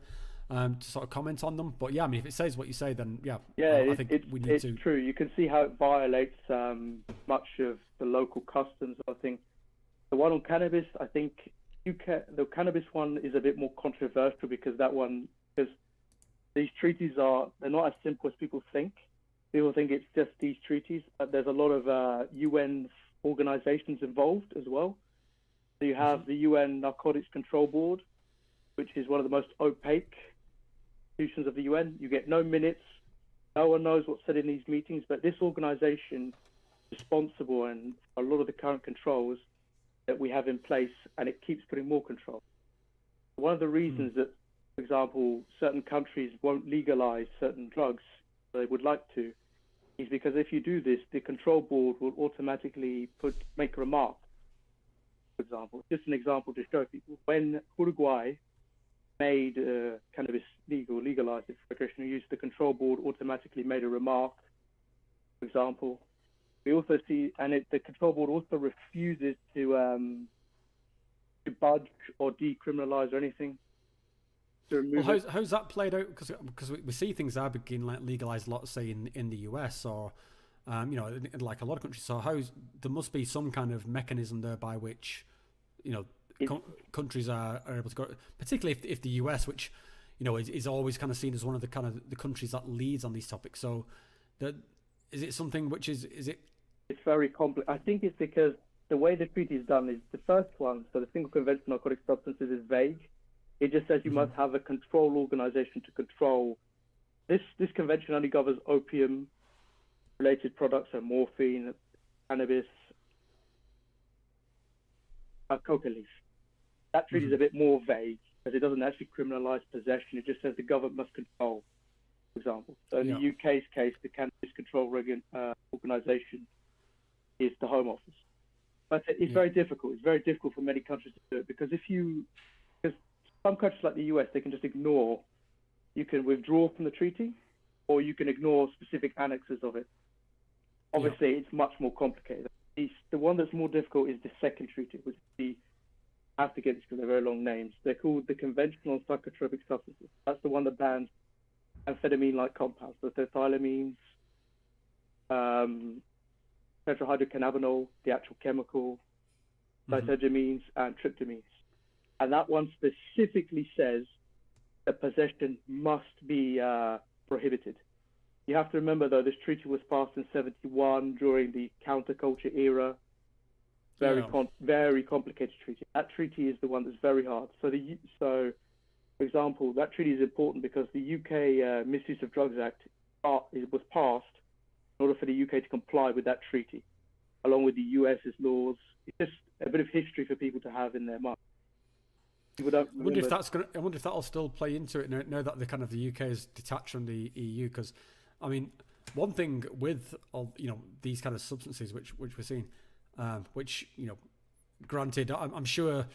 to sort of comment on them. But yeah, I mean, if it says what you say, then I think we need to. It's true. You can see how it violates much of the local customs. I think the one on cannabis, I think. The cannabis one is a bit more controversial because these treaties they're not as simple as people think. People think it's just these treaties, but there's a lot of UN organizations involved as well. So you have the UN Narcotics Control Board, which is one of the most opaque institutions of the UN. You get no minutes. No one knows what's said in these meetings, but this organization is responsible and a lot of the current controls that we have in place, and it keeps putting more control. One of the reasons that, for example, certain countries won't legalize certain drugs they would like to is because if you do this, the control board will automatically make a remark. For example, just an example to show people, when Uruguay made cannabis legalized it for recreational use, the control board automatically made a remark, for example. We also see, the control board also refuses to budge or decriminalize or anything. To remove how's that played out? Because we see things are beginning like legalized, lots say in the US or in like a lot of countries. So there must be some kind of mechanism there by which countries are able to go, particularly if the US, which is always kind of seen as one of the kind of the countries that leads on these topics. So is it something which is it? It's very complex. I think it's because the way the treaty is done is the first one, so the Single Convention on Narcotic Substances is vague. It just says you must have a control organization to control. This convention only governs opium-related products, so morphine, cannabis, coca leaf. That treaty is a bit more vague because it doesn't actually criminalize possession. It just says the government must control, for example. So in the UK's case, the Cannabis Control Organization is the Home Office. But it's very difficult. It's very difficult for many countries to do it because because some countries like the US, they can just ignore. You can withdraw from the treaty, or you can ignore specific annexes of it. Obviously, it's much more complicated. The one that's more difficult is the second treaty, which is I have to get this because they're very long names. They're called the Convention on Psychotropic Substances. That's the one that bans amphetamine-like compounds, so ethylamines, tetrahydrocannabinol, the actual chemical, cytogenamines, and tryptamines. And that one specifically says that possession must be prohibited. You have to remember, though, this treaty was passed in '71 during the counterculture era. Very complicated treaty. That treaty is the one that's very hard. So, for example, example, that treaty is important because the UK Misuse of Drugs Act was passed in order for the UK to comply with that treaty, along with the US's laws. It's just a bit of history for people to have in their mind. People don't remember. I wonder if that'll still play into it now that the UK is detached from the EU. Because, I mean, one thing with all, these kind of substances which we're seeing, which granted, I'm sure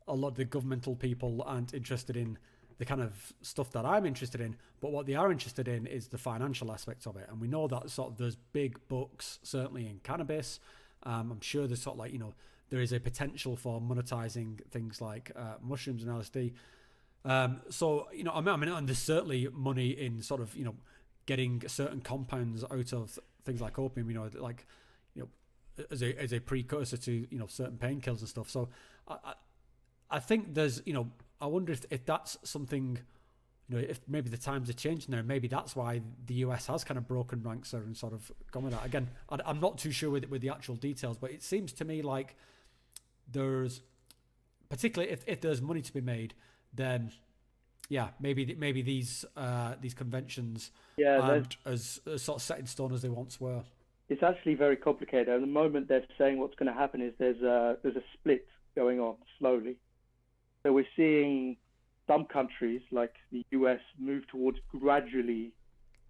a lot of the governmental people aren't interested in the kind of stuff that I'm interested in, but what they are interested in is the financial aspects of it. And we know that sort of there's big bucks, certainly in cannabis. I'm sure there's sort of like, there is a potential for monetizing things like mushrooms and LSD. So, I mean, and there's certainly money in sort of, getting certain compounds out of things like opium, as a precursor to, certain painkillers and stuff. So I think there's, I wonder if that's something, if maybe the times are changing there, maybe that's why the US has kind of broken ranks there and sort of gone with that. Again, I'm not too sure with the actual details, but it seems to me like there's, particularly if there's money to be made, then yeah, maybe these conventions aren't as sort of set in stone as they once were. It's actually very complicated. At the moment, they're saying what's going to happen is there's a split going on slowly. So we're seeing some countries like the US move towards gradually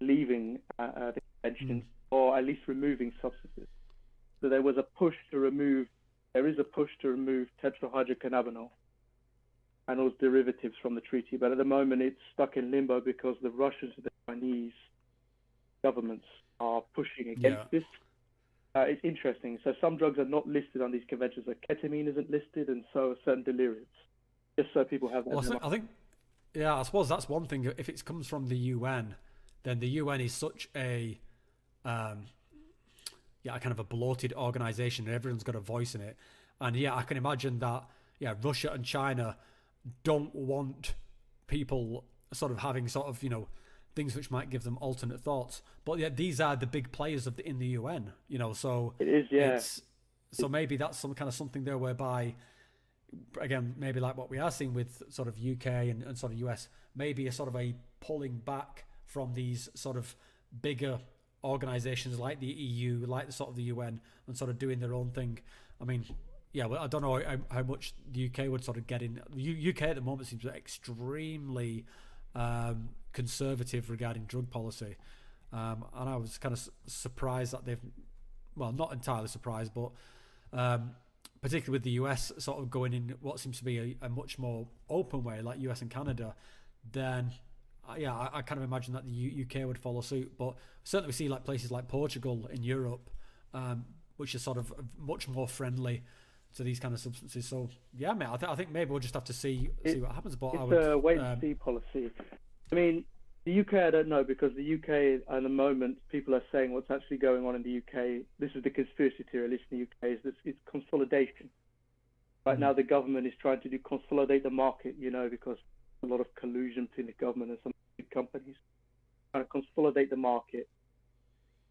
leaving the conventions or at least removing substances. So there is a push to remove tetrahydrocannabinol and those derivatives from the treaty. But at the moment, it's stuck in limbo because the Russians and the Chinese governments are pushing against this. It's interesting. So some drugs are not listed on these conventions. Like ketamine isn't listed, and so are certain deliriums. Just so people have that. Well, I suppose that's one thing. If it comes from the UN, then the UN is such a kind of a bloated organization, and everyone's got a voice in it. And I can imagine that Russia and China don't want people sort of having sort of things which might give them alternate thoughts. But these are the big players in the UN, so it is, so maybe that's some kind of something there whereby, again, maybe like what we are seeing with sort of UK and sort of US, maybe a sort of a pulling back from these sort of bigger organizations like the EU, like the sort of the UN, and sort of doing their own thing. I mean, well, I don't know how much the UK would sort of get in. UK at the moment seems extremely conservative regarding drug policy, and I was kind of surprised that not entirely surprised, but particularly with the US sort of going in what seems to be a much more open way, like US and Canada, then I kind of imagine that the UK would follow suit. But certainly we see like places like Portugal in Europe, which is sort of much more friendly to these kind of substances. So mate, I think maybe we'll just have to see what happens. But it's a wait and see policy. I mean, the UK, I don't know, because the UK at the moment, people are saying what's actually going on in the UK. This is the conspiracy theory, at least in the UK, is it's consolidation. Right now, the government is trying to consolidate the market, because a lot of collusion between the government and some big companies, trying to consolidate the market.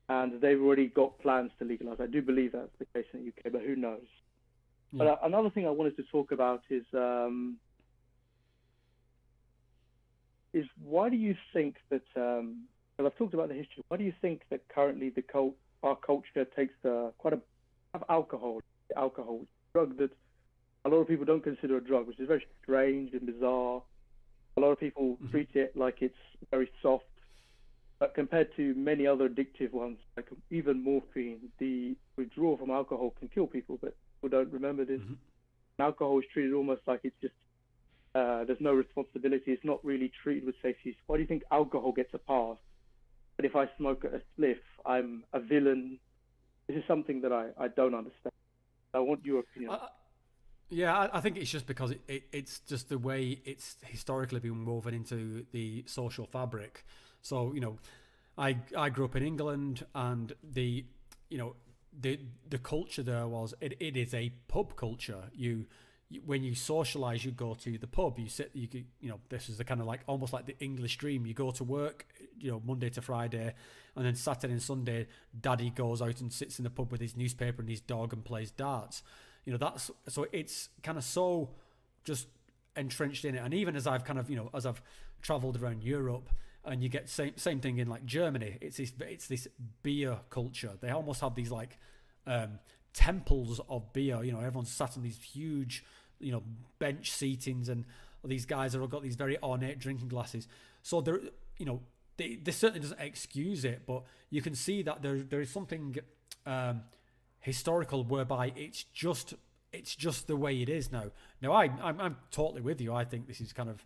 And they've already got plans to legalize. I do believe that's the case in the UK, but who knows? Yeah. But another thing I wanted to talk about is why do you think that, well, I've talked about the history, why do you think that currently our culture takes quite a alcohol, a drug that a lot of people don't consider a drug, which is very strange and bizarre. A lot of people treat it like it's very soft, but compared to many other addictive ones, like even morphine, the withdrawal from alcohol can kill people, but people don't remember this. Alcohol is treated almost like it's just, there's no responsibility. It's not really treated with safety. Why do you think alcohol gets a pass? But if I smoke a spliff, I'm a villain. This is something that I don't understand. I want your opinion. I think it's just because it's just the way it's historically been woven into the social fabric. So, I grew up in England, and the culture there was, it is a pub culture. When you socialize, you go to the pub, this is the kind of like almost like the English dream. You go to work, Monday to Friday, and then Saturday and Sunday, daddy goes out and sits in the pub with his newspaper and his dog and plays darts. That's, so it's kind of so just entrenched in it. And even as I've kind of, as I've traveled around Europe, and you get same thing in like Germany, it's this beer culture. They almost have these like temples of beer. Everyone's sat in these huge, bench seatings, and these guys have got these very ornate drinking glasses. So there, this certainly doesn't excuse it, but you can see that there is something historical whereby it's just the way it is now. Now I'm totally with you. I think this is kind of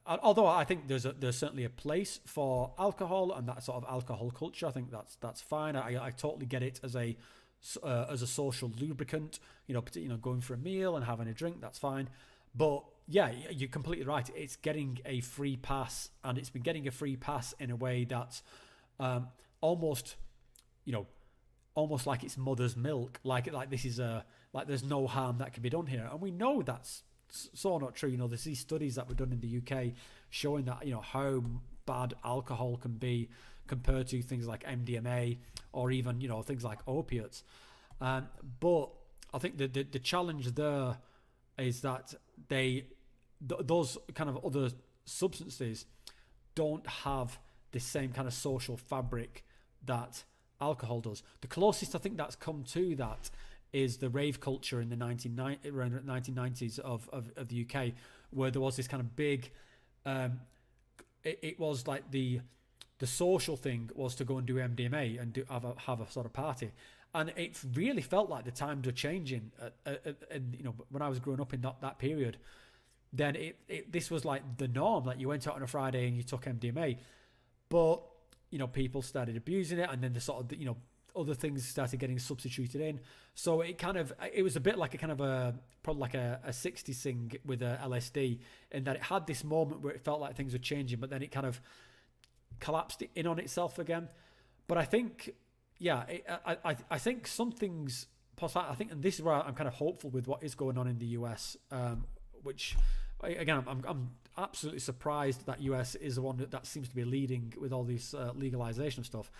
although I think there's certainly a place for alcohol and that sort of alcohol culture. I think that's fine. I totally get it as a social lubricant. Going for a meal and having a drink, that's fine. But yeah, you're completely right. It's getting a free pass, and it's been getting a free pass in a way that's almost like it's mother's milk. Like this is like there's no harm that can be done here, and we know that's so not true. There's these studies that were done in the UK showing that how bad alcohol can be compared to things like MDMA or even things like opiates. But I think the challenge there is that those kind of other substances don't have the same kind of social fabric that alcohol does. The closest I think that's come to that is the rave culture in the 1990s of the UK, where there was this kind of big it was like the social thing was to go and do MDMA and have a sort of party. And it really felt like the times were changing. When I was growing up in that period, then this was like the norm. Like you went out on a Friday and you took MDMA, but people started abusing it, and then the sort of other things started getting substituted in. So it was a bit like a kind of probably like a 60s thing with LSD, in that it had this moment where it felt like things were changing, but then it kind of collapsed in on itself again. But I think. Yeah, I think something's possible. I think, and this is where I'm kind of hopeful with what is going on in the US, which, again, I'm absolutely surprised that US is the one that seems to be leading with all this legalization of stuff.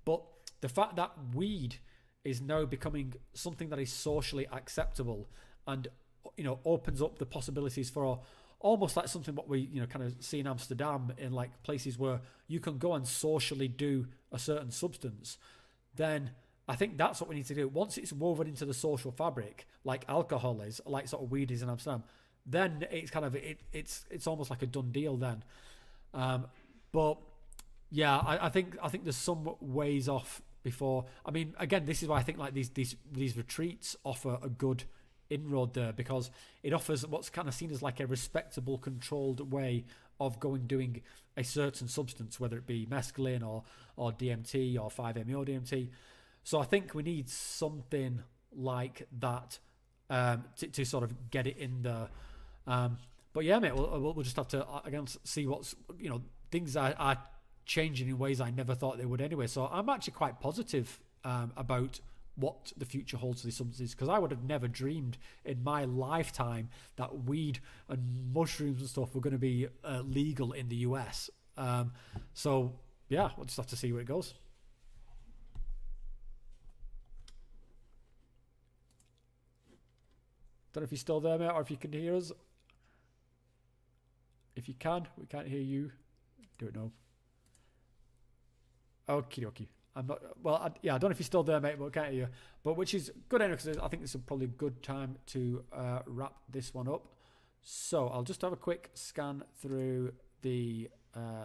But the fact that weed is now becoming something that is socially acceptable and, opens up the possibilities for almost like something what we, kind of see in Amsterdam, in like places where you can go and socially do a certain substance. Then I think that's what we need to do. Once it's woven into the social fabric, like alcohol is, like sort of weed is in Amsterdam, then it's kind of it's almost like a done deal then. But yeah, I think there's some ways off before. I mean, again, this is why I think like these retreats offer a good inroad there, because it offers what's kind of seen as like a respectable, controlled way of doing a certain substance, whether it be mescaline or DMT or 5-MeO DMT. So I think we need something like that to sort of get it in there. But yeah, mate, we'll just have to again see what's things are changing in ways I never thought they would anyway. So I'm actually quite positive about what the future holds for these substances, because I would have never dreamed in my lifetime that weed and mushrooms and stuff were going to be legal in the US. So yeah, we'll just have to see where it goes. Don't know if you're still there, mate, or if you can hear us. If you can, we can't hear you. Don't know. Okie dokie. I'm not. Well, I don't know if you're still there, mate, but I can't hear you. But which is good anyway, because I think this is probably a good time to wrap this one up. So I'll just have a quick scan through the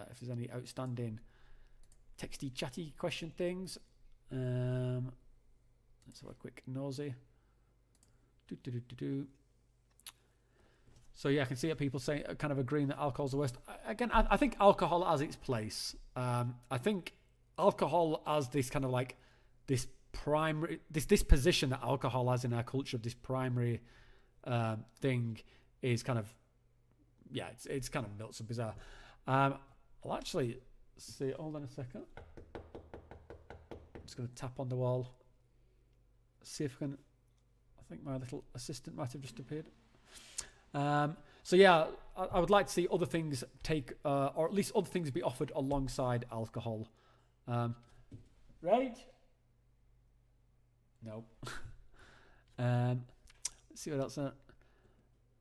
if there's any outstanding texty, chatty question things. Let's have a quick nosy. So yeah, I can see people saying, kind of agreeing that alcohol's the worst. Again, I think alcohol has its place. I think alcohol as this kind of like this primary, this position that alcohol has in our culture of this primary thing is kind of, yeah, it's kind of nuts and bizarre. I'll actually see. Hold on a second. I'm just going to tap on the wall. See if I can. I think my little assistant might have just appeared. So yeah, I would like to see other things take, or at least other things be offered alongside alcohol. Right? No. Let's see what else.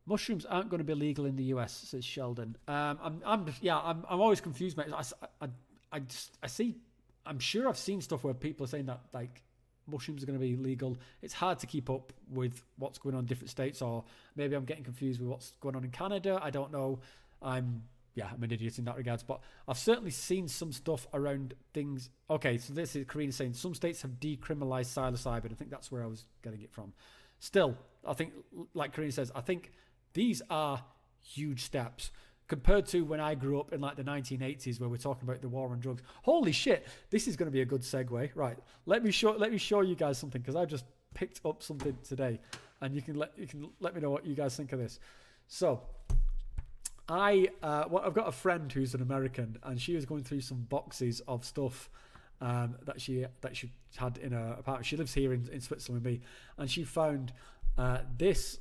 Mushrooms aren't going to be legal in the US, says Sheldon. I'm always confused, mate. I see. I'm sure I've seen stuff where people are saying that like mushrooms are going to be legal. It's hard to keep up with what's going on in different states, or maybe I'm getting confused with what's going on in Canada. I don't know. I'm an idiot in that regards, but I've certainly seen some stuff around things. Okay, so this is Karina saying some states have decriminalized psilocybin. I think that's where I was getting it from. Still, I think, like Karina says, I think these are huge steps compared to when I grew up in like the 1980s, where we're talking about the war on drugs. Holy shit, this is going to be a good segue. Right, let me show you guys something, because I just picked up something today, and you can let me know what you guys think of this. So, I've got a friend who's an American, and she was going through some boxes of stuff that she had in her apartment. She lives here in Switzerland with me, and she found this.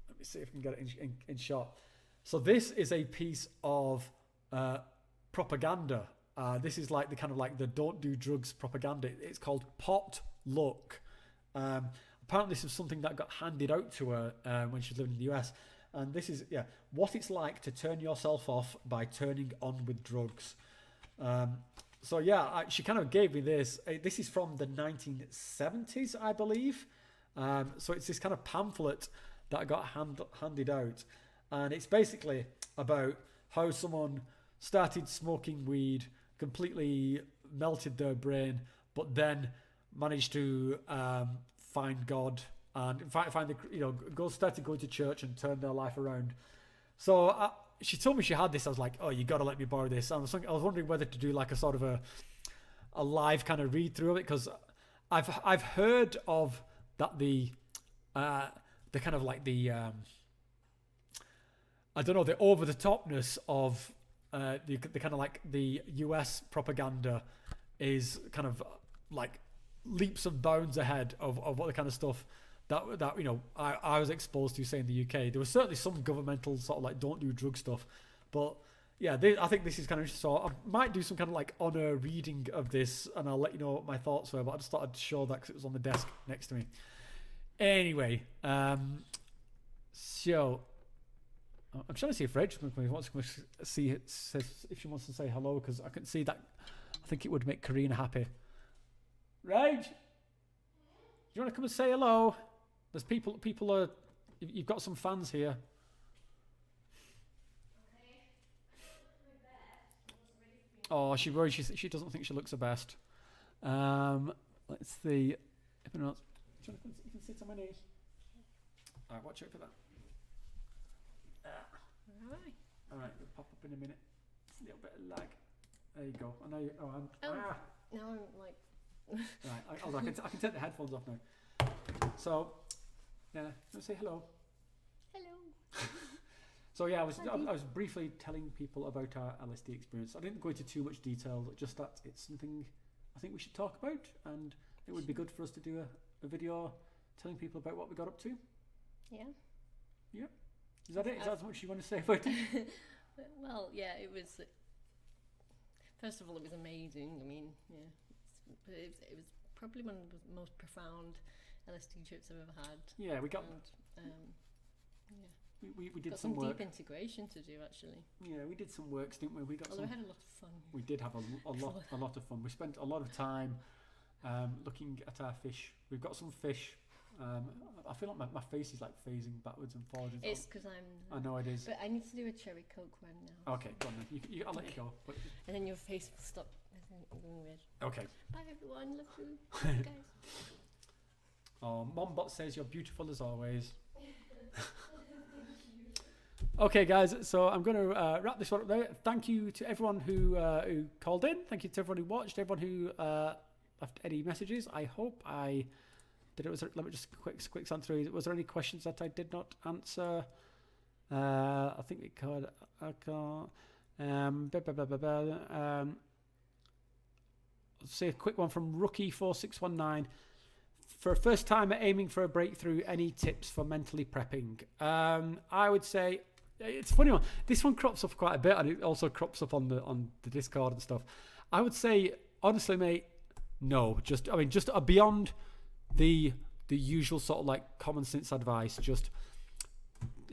Let me see if I can get it in shot. So this is a piece of propaganda. This is like the kind of like the don't do drugs propaganda. It's called Pot Luck. Apparently this is something that got handed out to her when she was living in the US. And this is what it's like to turn yourself off by turning on with drugs. She kind of gave me this. This is from the 1970s, I believe. So it's this kind of pamphlet that got handed out. And it's basically about how someone started smoking weed, completely melted their brain, but then managed to find God and started going to church and turn their life around. So she told me she had this. I was like, oh, you got to let me borrow this. I was wondering whether to do like a sort of a live kind of read through of it, because I've heard of that the kind of like the I don't know, the over the topness of the kind of like the US propaganda is kind of like leaps and bounds ahead of what the kind of stuff that I was exposed to, say, in the UK. There was certainly some governmental sort of like don't do drug stuff, but yeah, I think this is kind of interesting. So I might do some kind of like honor reading of this, and I'll let you know what my thoughts were. But I just thought I'd show that because it was on the desk next to me. Anyway, so I'm trying to see if Rachel wants to see it, says if she wants to say hello, because I can see that. I think it would make Karina happy. Rach, do you want to come and say hello? There's people are. You've got some fans here. Oh, she worries. She doesn't think she looks her best. Let's see. If anyone else, you can sit on my knees. All right, watch out for that. All right, it'll pop up in a minute. It's a little bit of lag. There you go. I know. Now I'm like. Right, I can take the headphones off now. So, yeah, let's say hello. Hello. So yeah, I was briefly telling people about our LSD experience. I didn't go into too much detail, just that it's something I think we should talk about, and it would be good for us to do a video telling people about what we got up to. Yeah. Yeah. Is that it? Is that as much you want to say about it? Well, yeah, it was. First of all, it was amazing. I mean, yeah, it was probably one of the most profound LSD trips I've ever had. Yeah, we got. And, yeah. We did got some work. Deep integration to do, actually. Yeah, we did some works, didn't we? We had a lot of fun. We did have a lot of fun. We spent a lot of time looking at our fish. We've got some fish. I feel like my face is like phasing backwards and forwards. It's because I'm. I know it is. But I need to do a cherry coke one now. Okay, go on then. I'll let you go. But and then your face will stop going red. Okay. Bye everyone. Love you, guys. Oh, Mombot says you're beautiful as always. Okay, guys. So I'm going to wrap this one up there. Thank you to everyone who called in. Thank you to everyone who watched. Everyone who left any messages. I hope I. Let me just quick scan through. Was there any questions that I did not answer? I think we could. Let's see a quick one from Rookie4619. For a first timer aiming for a breakthrough, any tips for mentally prepping? I would say it's a funny one. This one crops up quite a bit, and it also crops up on the Discord and stuff. I would say honestly, mate, no. Just beyond the usual sort of like common sense advice, just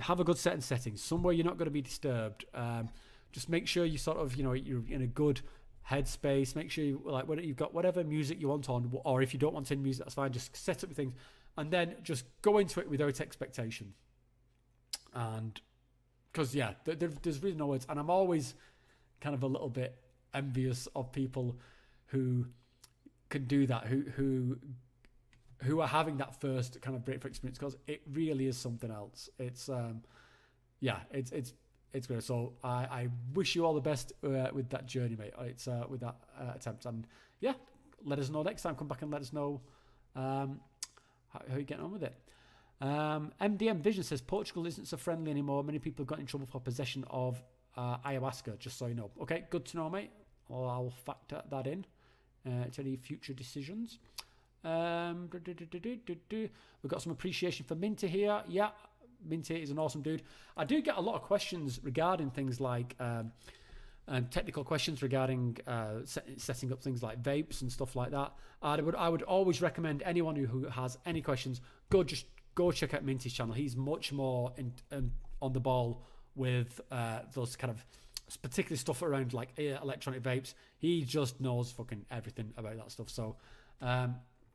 have a good setting, somewhere you're not going to be disturbed. Just make sure you sort of, you're in a good headspace. Make sure you've got whatever music you want on, or if you don't want any music, that's fine. Just set up your things, and then just go into it without expectation. And because there's really no words, and I'm always kind of a little bit envious of people who can do that, who are having that first kind of breakthrough experience, because it really is something else. It's it's great. So I wish you all the best with that journey, mate. It's with that attempt, and let us know next time. Come back and let us know how you're getting on with it. MDM Vision says Portugal isn't so friendly anymore. Many people have got in trouble for possession of ayahuasca, just so you know. Okay, good to know, mate. Well, I'll factor that in to any future decisions. We've got some appreciation for Minty here. Yeah, Minty is an awesome dude. I do get a lot of questions regarding things like technical questions regarding setting up things like vapes and stuff like that. I would always recommend anyone who has any questions, go check out Minty's channel. He's much more on the ball with those kind of particular stuff around like electronic vapes. He just knows fucking everything about that stuff. So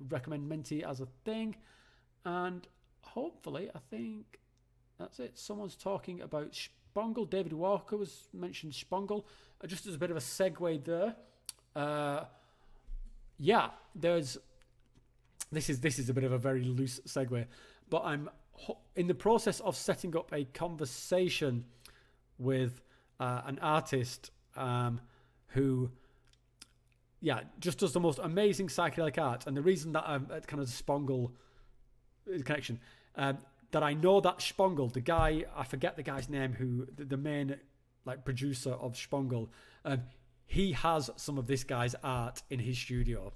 recommend Minty as a thing. And hopefully, I think that's it. Someone's talking about Spongle. David Walker was mentioned Spongle. Just as a bit of a segue there. This is a bit of a very loose segue, but I'm in the process of setting up a conversation with an artist who just does the most amazing psychedelic art. And the reason that I'm at kind of Spongle connection, that I know that Spongle, the guy, I forget the guy's name, who the main like producer of Spongle, he has some of this guy's art in his studio,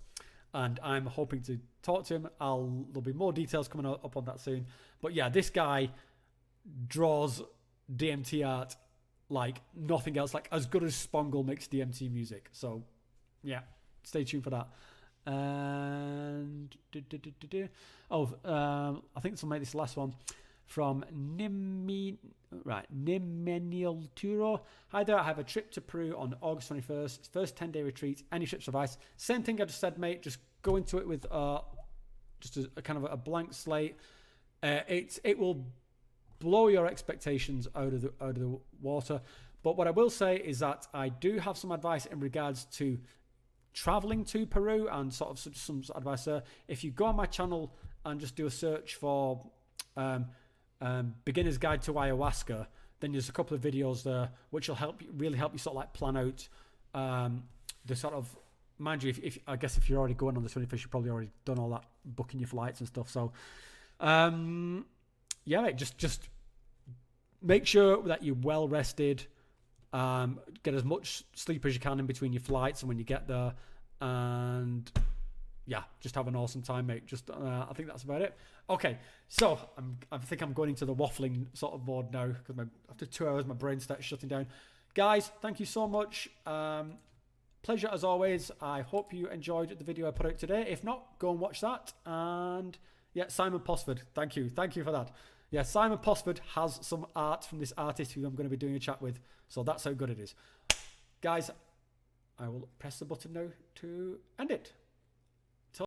and I'm hoping to talk to him. There'll be more details coming up on that soon. But yeah, this guy draws DMT art like nothing else, like as good as Spongle makes DMT music. So yeah, stay tuned for that. And I think this will make this last one from Nimenial Turo. Hi there, I have a trip to Peru on August 21st. First 10-day retreat. Any tips of advice? Same thing I just said, mate. Just go into it with just a kind of a blank slate. It will blow your expectations out of the water. But what I will say is that I do have some advice in regards to traveling to Peru, and sort of some advice there. If you go on my channel and just do a search for beginner's guide to ayahuasca, then there's a couple of videos there which will really help you sort of like plan out the sort of, mind you, if I guess if you're already going on the 21st, you've probably already done all that, booking your flights and stuff. So mate, just make sure that you're well rested. Get as much sleep as you can in between your flights and when you get there, and just have an awesome time, mate. I think that's about it. Okay, so I think I'm going into the waffling sort of mode now, because after 2 hours my brain starts shutting down. Guys, thank you so much. Pleasure as always. I hope you enjoyed the video I put out today. If not, go and watch that. And Simon Posford, thank you for that. Yeah, Simon Posford has some art from this artist who I'm going to be doing a chat with. So that's how good it is. Guys, I will press the button now to end it.